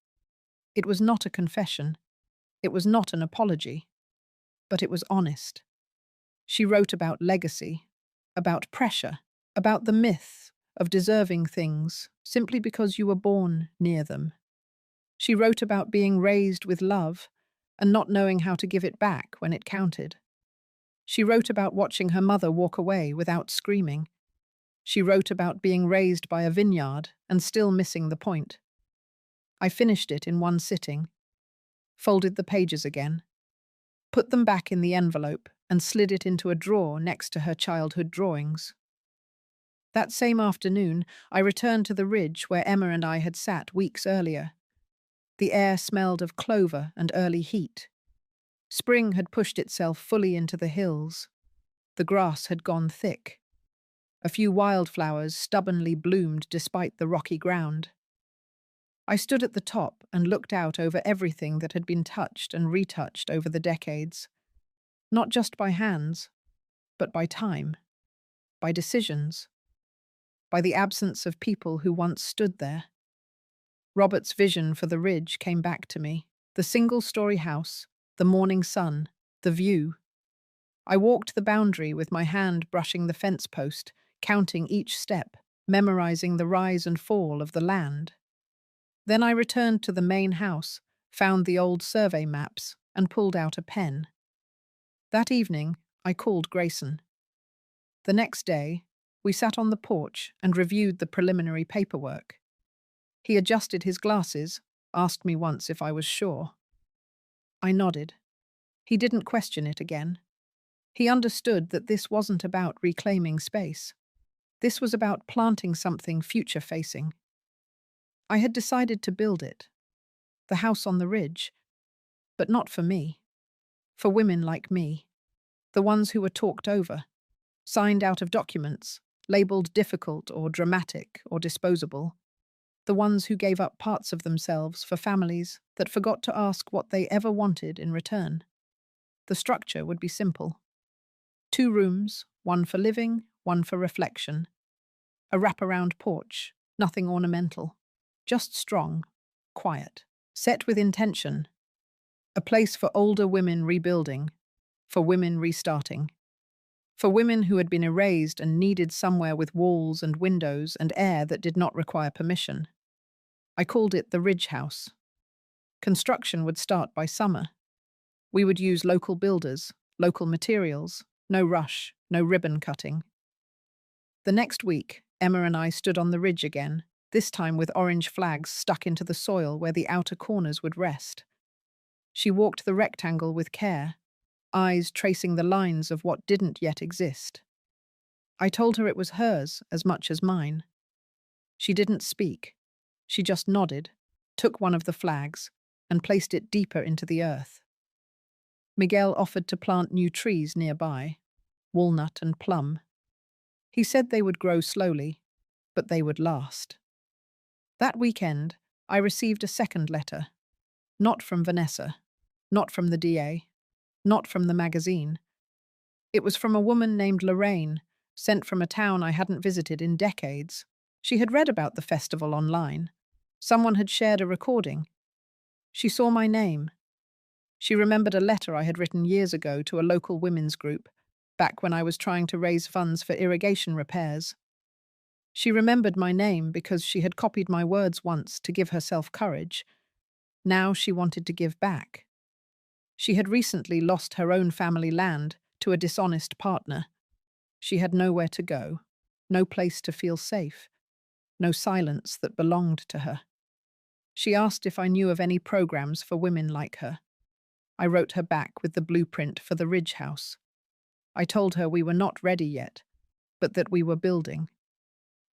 It was not a confession. It was not an apology. but it was honest. She wrote about legacy, about pressure, about the myth of deserving things simply because you were born near them. She wrote about being raised with love and not knowing how to give it back when it counted. She wrote about watching her mother walk away without screaming. She wrote about being raised by a vineyard and still missing the point. I finished it in one sitting, folded the pages again, put them back in the envelope, and slid it into a drawer next to her childhood drawings. That same afternoon, I returned to the ridge where Emma and I had sat weeks earlier. The air smelled of clover and early heat. Spring had pushed itself fully into the hills. The grass had gone thick. A few wildflowers stubbornly bloomed despite the rocky ground. I stood at the top and looked out over everything that had been touched and retouched over the decades. Not just by hands, but by time, by decisions, by the absence of people who once stood there. Robert's vision for the ridge came back to me. The single-story house, the morning sun, the view. I walked the boundary with my hand brushing the fence post, counting each step, memorizing the rise and fall of the land. Then I returned to the main house, found the old survey maps, and pulled out a pen. That evening, I called Grayson. The next day, we sat on the porch and reviewed the preliminary paperwork. He adjusted his glasses, asked me once if I was sure. I nodded. He didn't question it again. He understood that this wasn't about reclaiming space. This was about planting something future-facing. I had decided to build it, the house on the ridge, but not for me. For women like me, the ones who were talked over, signed out of documents, labeled difficult or dramatic or disposable, the ones who gave up parts of themselves for families that forgot to ask what they ever wanted in return. The structure would be simple. 2 rooms, one for living, one for reflection. A wraparound porch, nothing ornamental, just strong, quiet, set with intention. A place for older women rebuilding, for women restarting, for women who had been erased and needed somewhere with walls and windows and air that did not require permission. I called it the Ridge House. Construction would start by summer. We would use local builders, local materials, no rush, no ribbon cutting. The next week, Emma and I stood on the ridge again, this time with orange flags stuck into the soil where the outer corners would rest. She walked the rectangle with care, eyes tracing the lines of what didn't yet exist. I told her it was hers as much as mine. She didn't speak. She just nodded, took one of the flags, and placed it deeper into the earth. Miguel offered to plant new trees nearby, walnut and plum. He said they would grow slowly, but they would last. That weekend, I received a second letter. Not from Vanessa, not from the DA, not from the magazine. It was from a woman named Lorraine, sent from a town I hadn't visited in decades. She had read about the festival online. Someone had shared a recording. She saw my name. She remembered a letter I had written years ago to a local women's group, back when I was trying to raise funds for irrigation repairs. She remembered my name because she had copied my words once to give herself courage. Now she wanted to give back. She had recently lost her own family land to a dishonest partner. She had nowhere to go, no place to feel safe, no silence that belonged to her. She asked if I knew of any programs for women like her. I wrote her back with the blueprint for the Ridge House. I told her we were not ready yet, but that we were building.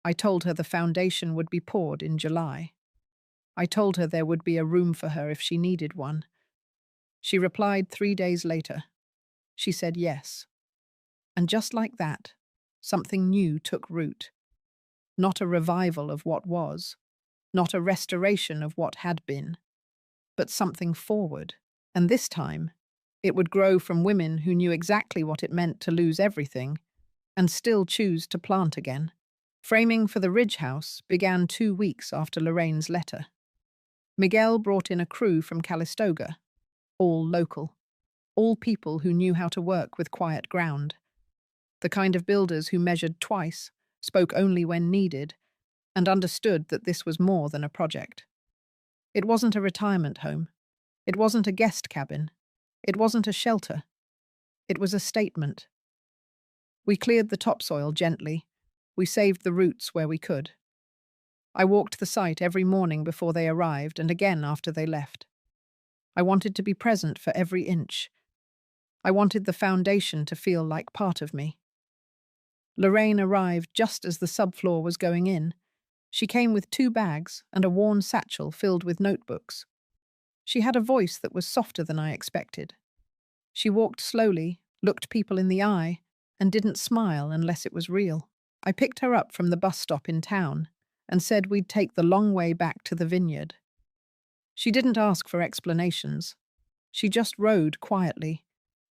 I told her the foundation would be poured in July. I told her there would be a room for her if she needed one. She replied 3 days later. She said yes. And just like that, something new took root. Not a revival of what was, not a restoration of what had been, but something forward. And this time, it would grow from women who knew exactly what it meant to lose everything and still choose to plant again. Framing for the Ridge House began 2 weeks after Lorraine's letter. Miguel brought in a crew from Calistoga, all local. all people who knew how to work with quiet ground, the kind of builders who measured twice, spoke only when needed, and understood that this was more than a project. It wasn't a retirement home. It wasn't a guest cabin. It wasn't a shelter. It was a statement. We cleared the topsoil gently. We saved the roots where we could. I walked the site every morning before they arrived and again after they left. I wanted to be present for every inch. I wanted the foundation to feel like part of me. Lorraine arrived just as the subfloor was going in. She came with 2 bags and a worn satchel filled with notebooks. She had a voice that was softer than I expected. She walked slowly, looked people in the eye, and didn't smile unless it was real. I picked her up from the bus stop in town and said we'd take the long way back to the vineyard. She didn't ask for explanations. She just rode quietly,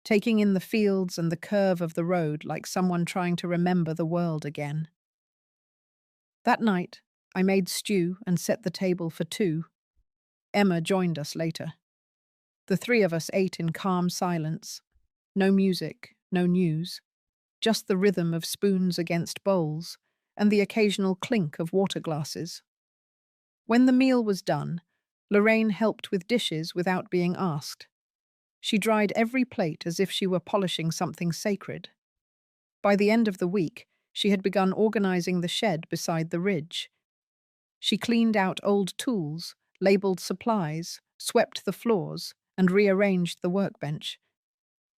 taking in the fields and the curve of the road like someone trying to remember the world again. That night, I made stew and set the table for 2. Emma joined us later. The 3 of us ate in calm silence. No music, no news. Just the rhythm of spoons against bowls and the occasional clink of water glasses. When the meal was done, Lorraine helped with dishes without being asked. She dried every plate as if she were polishing something sacred. By the end of the week, she had begun organizing the shed beside the ridge. She cleaned out old tools, labeled supplies, swept the floors, and rearranged the workbench.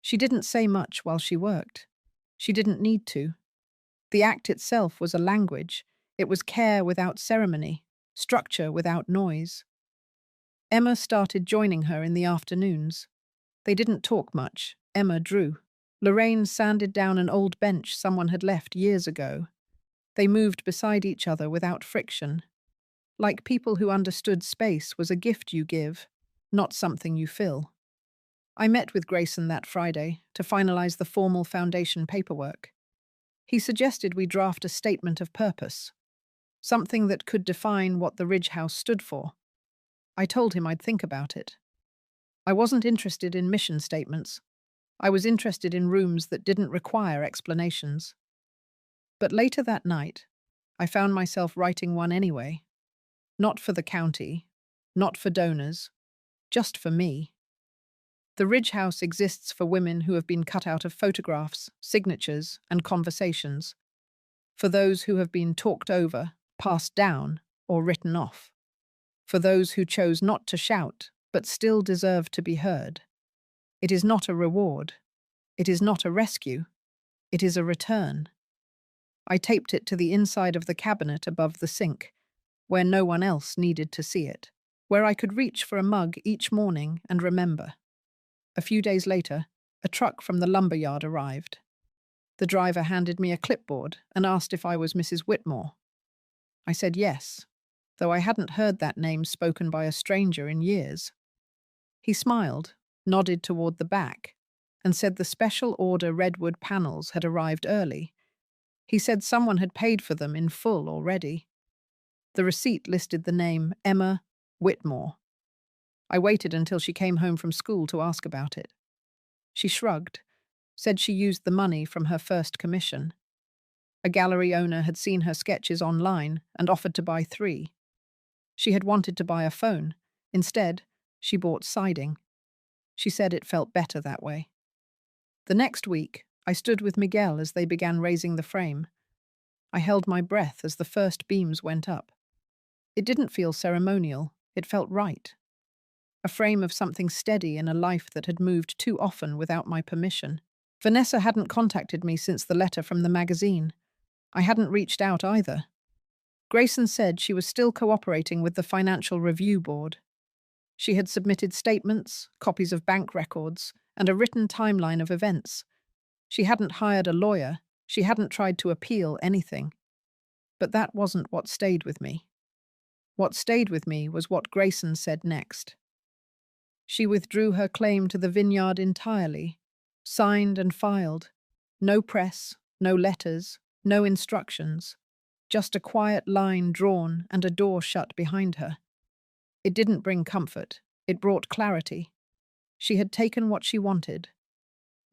She didn't say much while she worked. She didn't need to. The act itself was a language. It was care without ceremony, structure without noise. Emma started joining her in the afternoons. They didn't talk much. Emma drew. Lorraine sanded down an old bench someone had left years ago. They moved beside each other without friction. Like people who understood space was a gift you give, not something you fill. I met with Grayson that Friday to finalize the formal foundation paperwork. He suggested we draft a statement of purpose, something that could define what the Ridge House stood for. I told him I'd think about it. I wasn't interested in mission statements. I was interested in rooms that didn't require explanations. But later that night, I found myself writing one anyway. Not for the county, not for donors, just for me. The Ridge House exists for women who have been cut out of photographs, signatures, and conversations. For those who have been talked over, passed down, or written off. For those who chose not to shout, but still deserve to be heard. It is not a reward. It is not a rescue. It is a return. I taped it to the inside of the cabinet above the sink, where no one else needed to see it, where I could reach for a mug each morning and remember. A few days later, a truck from the lumberyard arrived. The driver handed me a clipboard and asked if I was Mrs. Whitmore. I said yes, though I hadn't heard that name spoken by a stranger in years. He smiled, nodded toward the back, and said the special order redwood panels had arrived early. He said someone had paid for them in full already. The receipt listed the name Emma Whitmore. I waited until she came home from school to ask about it. She shrugged, said she used the money from her first commission. A gallery owner had seen her sketches online and offered to buy 3. She had wanted to buy a phone. Instead, she bought siding. She said it felt better that way. The next week, I stood with Miguel as they began raising the frame. I held my breath as the first beams went up. It didn't feel ceremonial. It felt right. A frame of something steady in a life that had moved too often without my permission. Vanessa hadn't contacted me since the letter from the magazine. I hadn't reached out either. Grayson said she was still cooperating with the Financial Review Board. She had submitted statements, copies of bank records, and a written timeline of events. She hadn't hired a lawyer. She hadn't tried to appeal anything. But that wasn't what stayed with me. What stayed with me was what Grayson said next. She withdrew her claim to the vineyard entirely, signed and filed. No press, no letters, no instructions. Just a quiet line drawn and a door shut behind her. It didn't bring comfort. It brought clarity. She had taken what she wanted.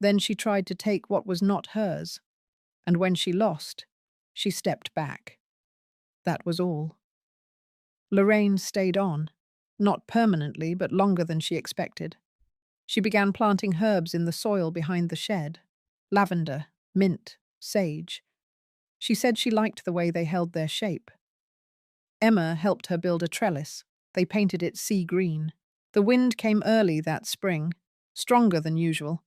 Then she tried to take what was not hers, and when she lost, she stepped back. That was all. Lorraine stayed on, not permanently, but longer than she expected. She began planting herbs in the soil behind the shed: lavender, mint, sage. She said she liked the way they held their shape. Emma helped her build a trellis. They painted it sea green. The wind came early that spring, stronger than usual.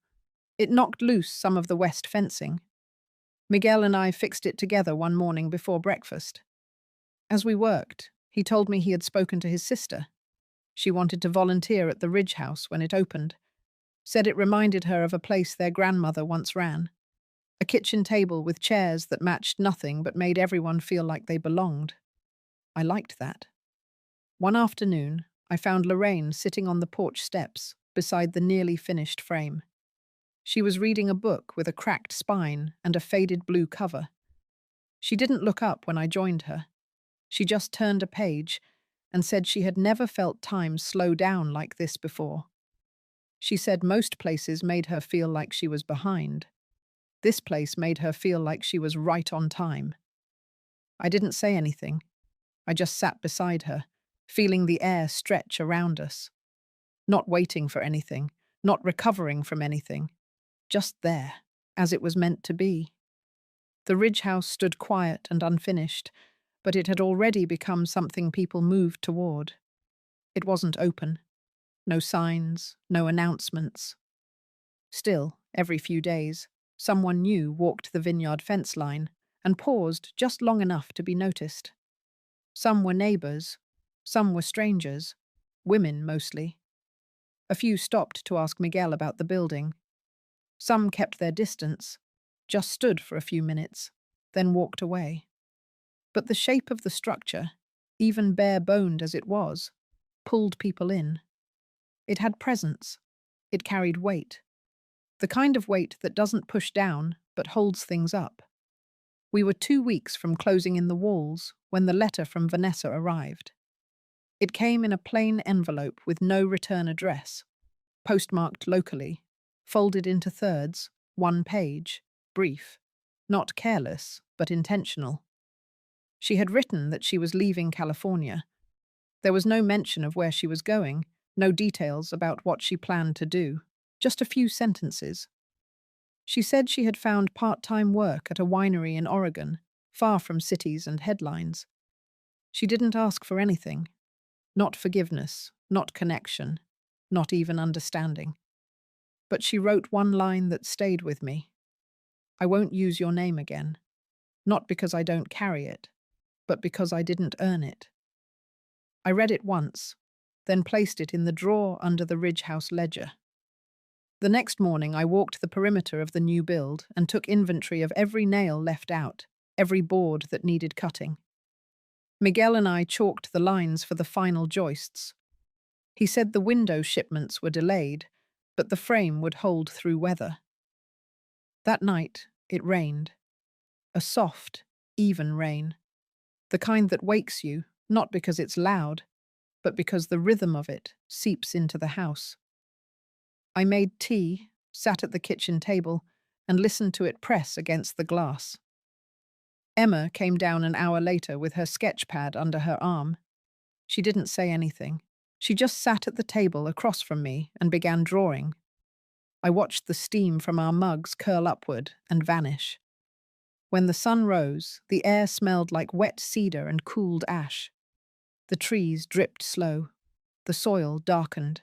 It knocked loose some of the west fencing. Miguel and I fixed it together one morning before breakfast. As we worked, he told me he had spoken to his sister. She wanted to volunteer at the Ridge House when it opened. Said it reminded her of a place their grandmother once ran. A kitchen table with chairs that matched nothing but made everyone feel like they belonged. I liked that. One afternoon, I found Lorraine sitting on the porch steps beside the nearly finished frame. She was reading a book with a cracked spine and a faded blue cover. She didn't look up when I joined her. She just turned a page and said she had never felt time slow down like this before. She said most places made her feel like she was behind. This place made her feel like she was right on time. I didn't say anything. I just sat beside her, feeling the air stretch around us. Not waiting for anything, not recovering from anything. Just there, as it was meant to be. The Ridge House stood quiet and unfinished, but it had already become something people moved toward. It wasn't open. No signs, no announcements. Still, every few days, someone new walked the vineyard fence line and paused just long enough to be noticed. Some were neighbors, some were strangers, women mostly. A few stopped to ask Miguel about the building. Some kept their distance, just stood for a few minutes, then walked away. But the shape of the structure, even bare-boned as it was, pulled people in. It had presence. It carried weight. The kind of weight that doesn't push down, but holds things up. We were 2 weeks from closing in the walls when the letter from Vanessa arrived. It came in a plain envelope with no return address, postmarked locally, folded into thirds, 1 page, brief, not careless, but intentional. She had written that she was leaving California. There was no mention of where she was going, no details about what she planned to do, just a few sentences. She said she had found part-time work at a winery in Oregon, far from cities and headlines. She didn't ask for anything. Not forgiveness, not connection, not even understanding. But she wrote one line that stayed with me. I won't use your name again. Not because I don't carry it, but because I didn't earn it. I read it once, then placed it in the drawer under the Ridge House ledger. The next morning I walked the perimeter of the new build and took inventory of every nail left out, every board that needed cutting. Miguel and I chalked the lines for the final joists. He said the window shipments were delayed, but the frame would hold through weather. That night, it rained. A soft, even rain. The kind that wakes you, not because it's loud, but because the rhythm of it seeps into the house. I made tea, sat at the kitchen table, and listened to it press against the glass. Emma came down an hour later with her sketch pad under her arm. She didn't say anything. She just sat at the table across from me and began drawing. I watched the steam from our mugs curl upward and vanish. When the sun rose, the air smelled like wet cedar and cooled ash. The trees dripped slow. The soil darkened.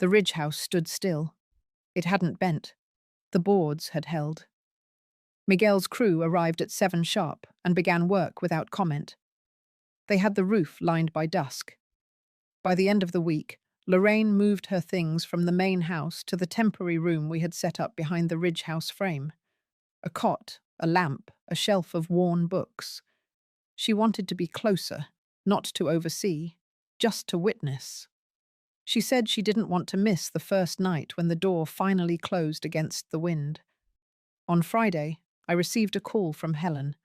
The Ridge House stood still. It hadn't bent. The boards had held. Miguel's crew arrived at 7 sharp and began work without comment. They had the roof lined by dusk. By the end of the week, Lorraine moved her things from the main house to the temporary room we had set up behind the Ridge House frame. A cot, a lamp, a shelf of worn books. She wanted to be closer, not to oversee, just to witness. She said she didn't want to miss the first night when the door finally closed against the wind. On Friday, I received a call from Helen.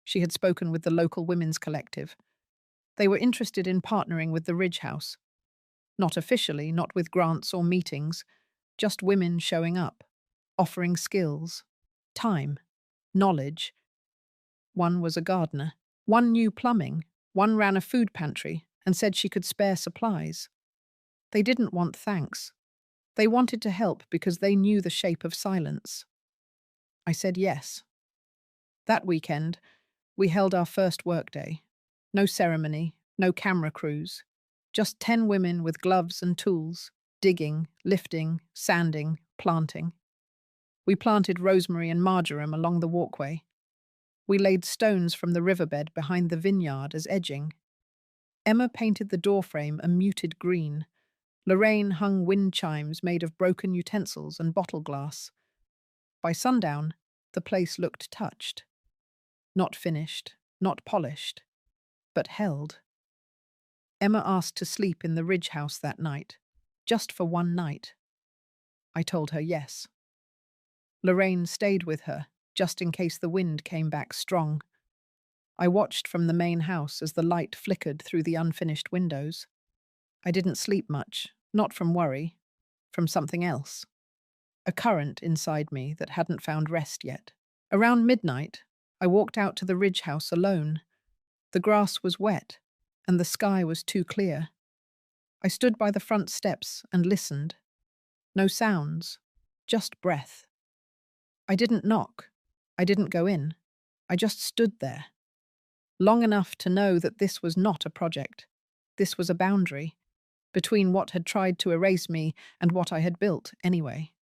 She had spoken with the local women's collective. They were interested in partnering with the Ridge House. Not officially, not with grants or meetings, just women showing up, offering skills, time, knowledge. One was a gardener. One knew plumbing. One ran a food pantry and said she could spare supplies. They didn't want thanks. They wanted to help because they knew the shape of silence. I said yes. That weekend, we held our first workday. No ceremony, no camera crews. Just 10 women with gloves and tools, digging, lifting, sanding, planting. We planted rosemary and marjoram along the walkway. We laid stones from the riverbed behind the vineyard as edging. Emma painted the doorframe a muted green. Lorraine hung wind chimes made of broken utensils and bottle glass. By sundown, the place looked touched. Not finished, not polished, but held. Emma asked to sleep in the Ridge house that night, just for one night. I told her yes. Lorraine stayed with her, just in case the wind came back strong. I watched from the main house as the light flickered through the unfinished windows. I didn't sleep much, not from worry, from something else. A current inside me that hadn't found rest yet. Around midnight, I walked out to the Ridge house alone. The grass was wet, and the sky was too clear. I stood by the front steps and listened. No sounds, just breath. I didn't knock. I didn't go in. I just stood there. Long enough to know that this was not a project. This was a boundary between what had tried to erase me and what I had built anyway.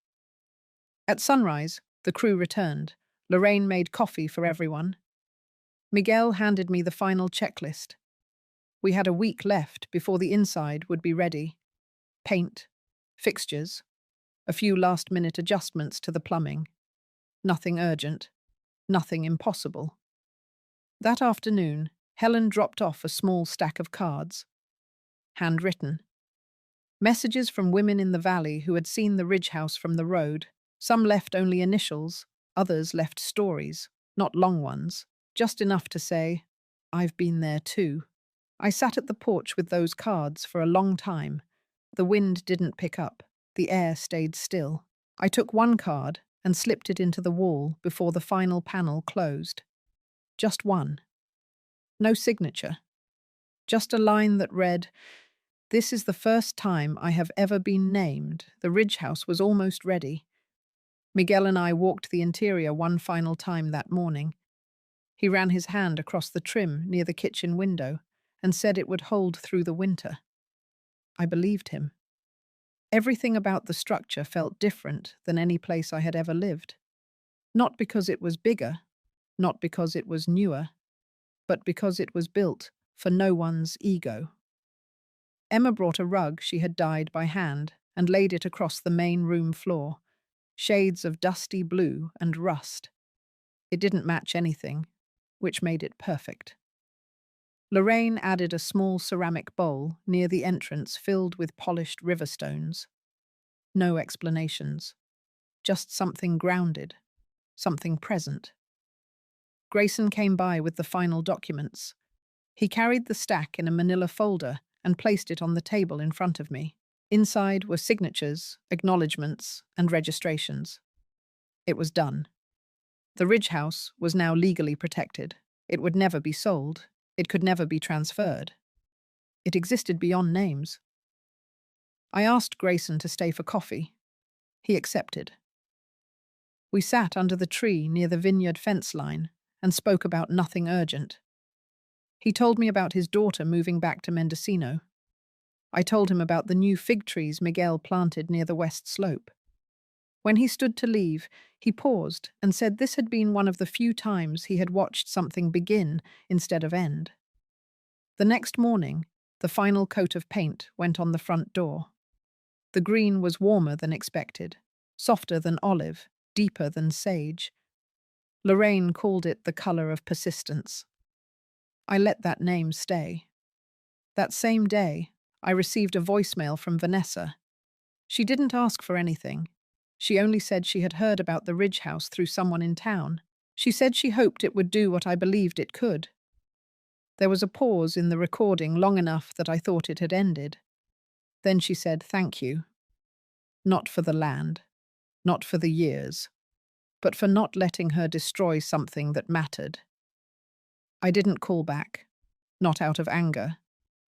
At sunrise, the crew returned. Lorraine made coffee for everyone. Miguel handed me the final checklist. We had a week left before the inside would be ready. Paint, fixtures, a few last-minute adjustments to the plumbing. Nothing urgent, nothing impossible. That afternoon, Helen dropped off a small stack of cards. Handwritten. Messages from women in the valley who had seen the Ridge house from the road. Some left only initials, others left stories, not long ones, just enough to say, "I've been there too." I sat at the porch with those cards for a long time. The wind didn't pick up. The air stayed still. I took one card and slipped it into the wall before the final panel closed. Just one. No signature. Just a line that read, "This is the first time I have ever been named. The Ridge house was almost ready." Miguel and I walked the interior one final time that morning. He ran his hand across the trim near the kitchen window and said it would hold through the winter. I believed him. Everything about the structure felt different than any place I had ever lived. Not because it was bigger, not because it was newer, but because it was built for no one's ego. Emma brought a rug she had dyed by hand and laid it across the main room floor, shades of dusty blue and rust. It didn't match anything, which made it perfect. Lorraine added a small ceramic bowl near the entrance filled with polished river stones. No explanations, just something grounded, something present. Grayson came by with the final documents. He carried the stack in a manila folder and placed it on the table in front of me. Inside were signatures, acknowledgements, and registrations. It was done. The Ridge house was now legally protected. It would never be sold. It could never be transferred. It existed beyond names. I asked Grayson to stay for coffee. He accepted. We sat under the tree near the vineyard fence line and spoke about nothing urgent. He told me about his daughter moving back to Mendocino. I told him about the new fig trees Miguel planted near the west slope. When he stood to leave, he paused and said this had been one of the few times he had watched something begin instead of end. The next morning, the final coat of paint went on the front door. The green was warmer than expected, softer than olive, deeper than sage. Lorraine called it the color of persistence. I let that name stay. That same day, I received a voicemail from Vanessa. She didn't ask for anything. She only said she had heard about the Ridge house through someone in town. She said she hoped it would do what I believed it could. There was a pause in the recording long enough that I thought it had ended. Then she said, "Thank you, not for the land, not for the years, but for not letting her destroy something that mattered." I didn't call back, not out of anger,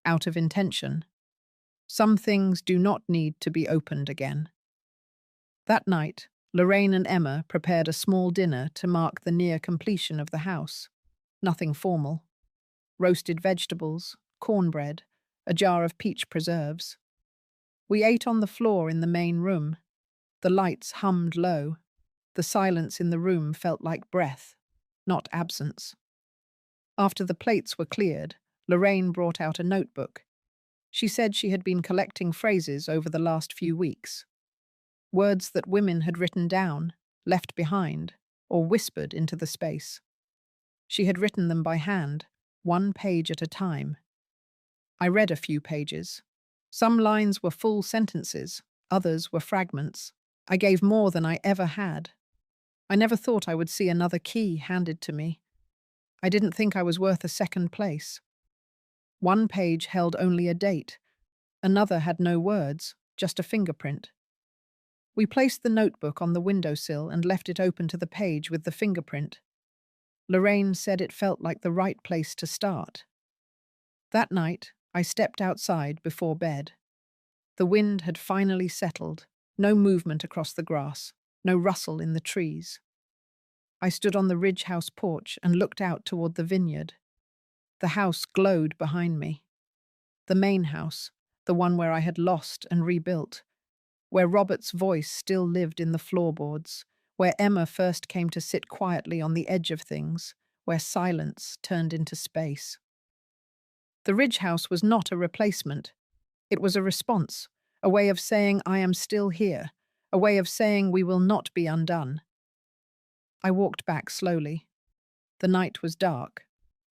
out of intention. Some things do not need to be opened again. That night, Lorraine and Emma prepared a small dinner to mark the near completion of the house. Nothing formal. Roasted vegetables, cornbread, a jar of peach preserves. We ate on the floor in the main room. The lights hummed low. The silence in the room felt like breath, not absence. After the plates were cleared, Lorraine brought out a notebook. She said she had been collecting phrases over the last few weeks. Words that women had written down, left behind, or whispered into the space. She had written them by hand, one page at a time. I read a few pages. Some lines were full sentences, others were fragments. I gave more than I ever had. I never thought I would see another key handed to me. I didn't think I was worth a second place. One page held only a date. Another had no words, just a fingerprint. We placed the notebook on the windowsill and left it open to the page with the fingerprint. Lorraine said it felt like the right place to start. That night, I stepped outside before bed. The wind had finally settled, no movement across the grass, no rustle in the trees. I stood on the Ridge House porch and looked out toward the vineyard. The house glowed behind me. The main house, the one where I had lost and rebuilt, where Robert's voice still lived in the floorboards, where Emma first came to sit quietly on the edge of things, where silence turned into space. The Ridge House was not a replacement. It was a response, a way of saying I am still here, a way of saying we will not be undone. I walked back slowly. The night was dark,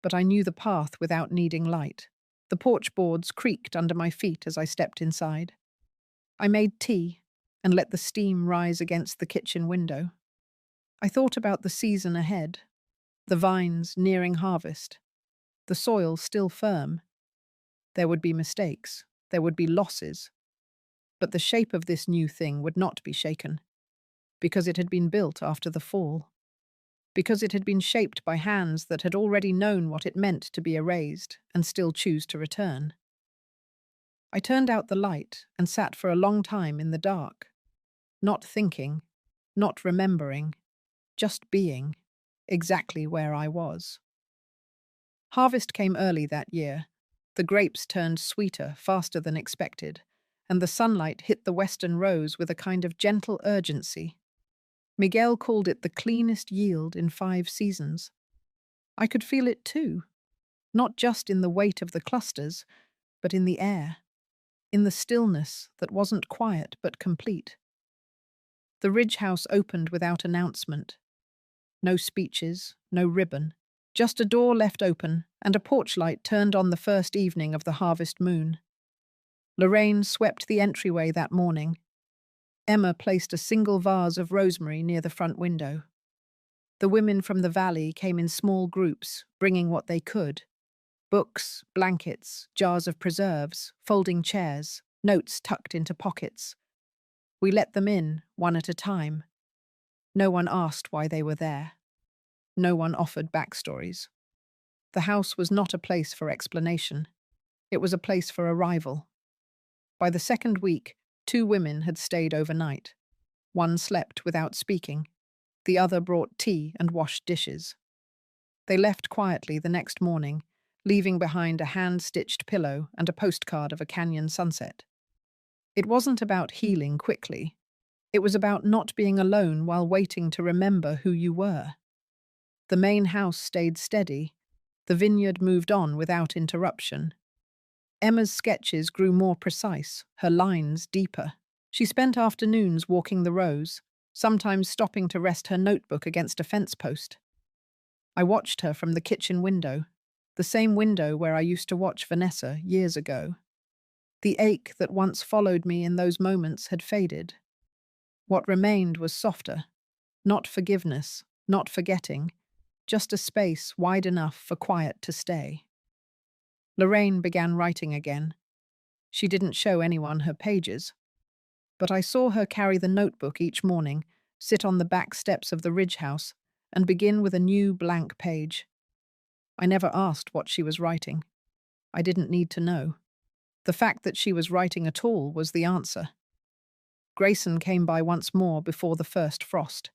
but I knew the path without needing light. The porch boards creaked under my feet as I stepped inside. I made tea and let the steam rise against the kitchen window. I thought about the season ahead, the vines nearing harvest, the soil still firm. There would be mistakes, there would be losses, but the shape of this new thing would not be shaken, because it had been built after the fall, because it had been shaped by hands that had already known what it meant to be erased and still choose to return. I turned out the light and sat for a long time in the dark, not thinking, not remembering, just being, exactly where I was. Harvest came early that year. The grapes turned sweeter faster than expected, and the sunlight hit the western rows with a kind of gentle urgency. Miguel called it the cleanest yield in 5 seasons. I could feel it too, not just in the weight of the clusters, but in the air, in the stillness that wasn't quiet but complete. The Ridge House opened without announcement. No speeches, no ribbon, just a door left open and a porch light turned on the first evening of the harvest moon. Lorraine swept the entryway that morning. Emma placed a single vase of rosemary near the front window. The women from the valley came in small groups, bringing what they could: books, blankets, jars of preserves, folding chairs, notes tucked into pockets. We let them in, one at a time. No one asked why they were there. No one offered backstories. The house was not a place for explanation. It was a place for arrival. By the second week, 2 women had stayed overnight. One slept without speaking. The other brought tea and washed dishes. They left quietly the next morning, leaving behind a hand-stitched pillow and a postcard of a canyon sunset. It wasn't about healing quickly. It was about not being alone while waiting to remember who you were. The main house stayed steady. The vineyard moved on without interruption. Emma's sketches grew more precise, her lines deeper. She spent afternoons walking the rows, sometimes stopping to rest her notebook against a fence post. I watched her from the kitchen window, the same window where I used to watch Vanessa years ago. The ache that once followed me in those moments had faded. What remained was softer, not forgiveness, not forgetting, just a space wide enough for quiet to stay. Lorraine began writing again. She didn't show anyone her pages, but I saw her carry the notebook each morning, sit on the back steps of the Ridge House, and begin with a new blank page. I never asked what she was writing. I didn't need to know. The fact that she was writing at all was the answer. Grayson came by once more before the first frost.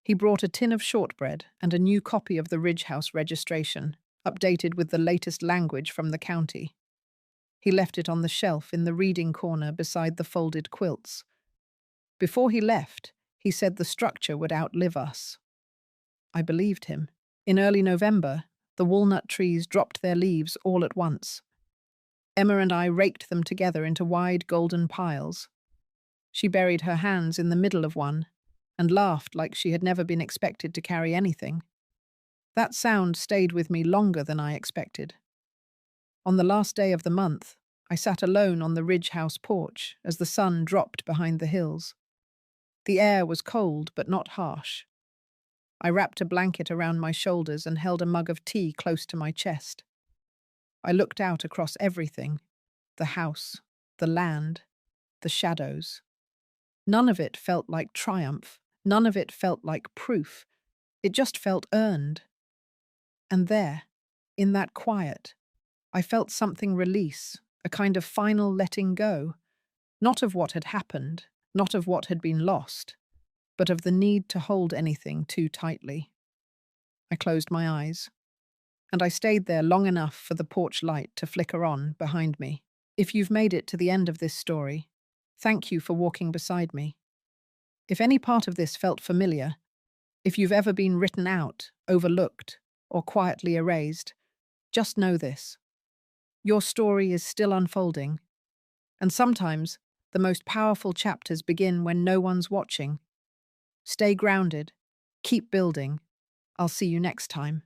He brought a tin of shortbread and a new copy of the Ridge House registration, updated with the latest language from the county. He left it on the shelf in the reading corner beside the folded quilts. Before he left, he said the structure would outlive us. I believed him. In early November, the walnut trees dropped their leaves all at once. Emma and I raked them together into wide golden piles. She buried her hands in the middle of one and laughed like she had never been expected to carry anything. That sound stayed with me longer than I expected. On the last day of the month, I sat alone on the Ridge House porch as the sun dropped behind the hills. The air was cold but not harsh. I wrapped a blanket around my shoulders and held a mug of tea close to my chest. I looked out across everything, the house, the land, the shadows. None of it felt like triumph. None of it felt like proof. It just felt earned. And there, in that quiet, I felt something release, a kind of final letting go, not of what had happened, not of what had been lost, but of the need to hold anything too tightly. I closed my eyes, and I stayed there long enough for the porch light to flicker on behind me. If you've made it to the end of this story, thank you for walking beside me. If any part of this felt familiar, if you've ever been written out, overlooked, or quietly erased, just know this. Your story is still unfolding, and sometimes the most powerful chapters begin when no one's watching. Stay grounded. Keep building. I'll see you next time.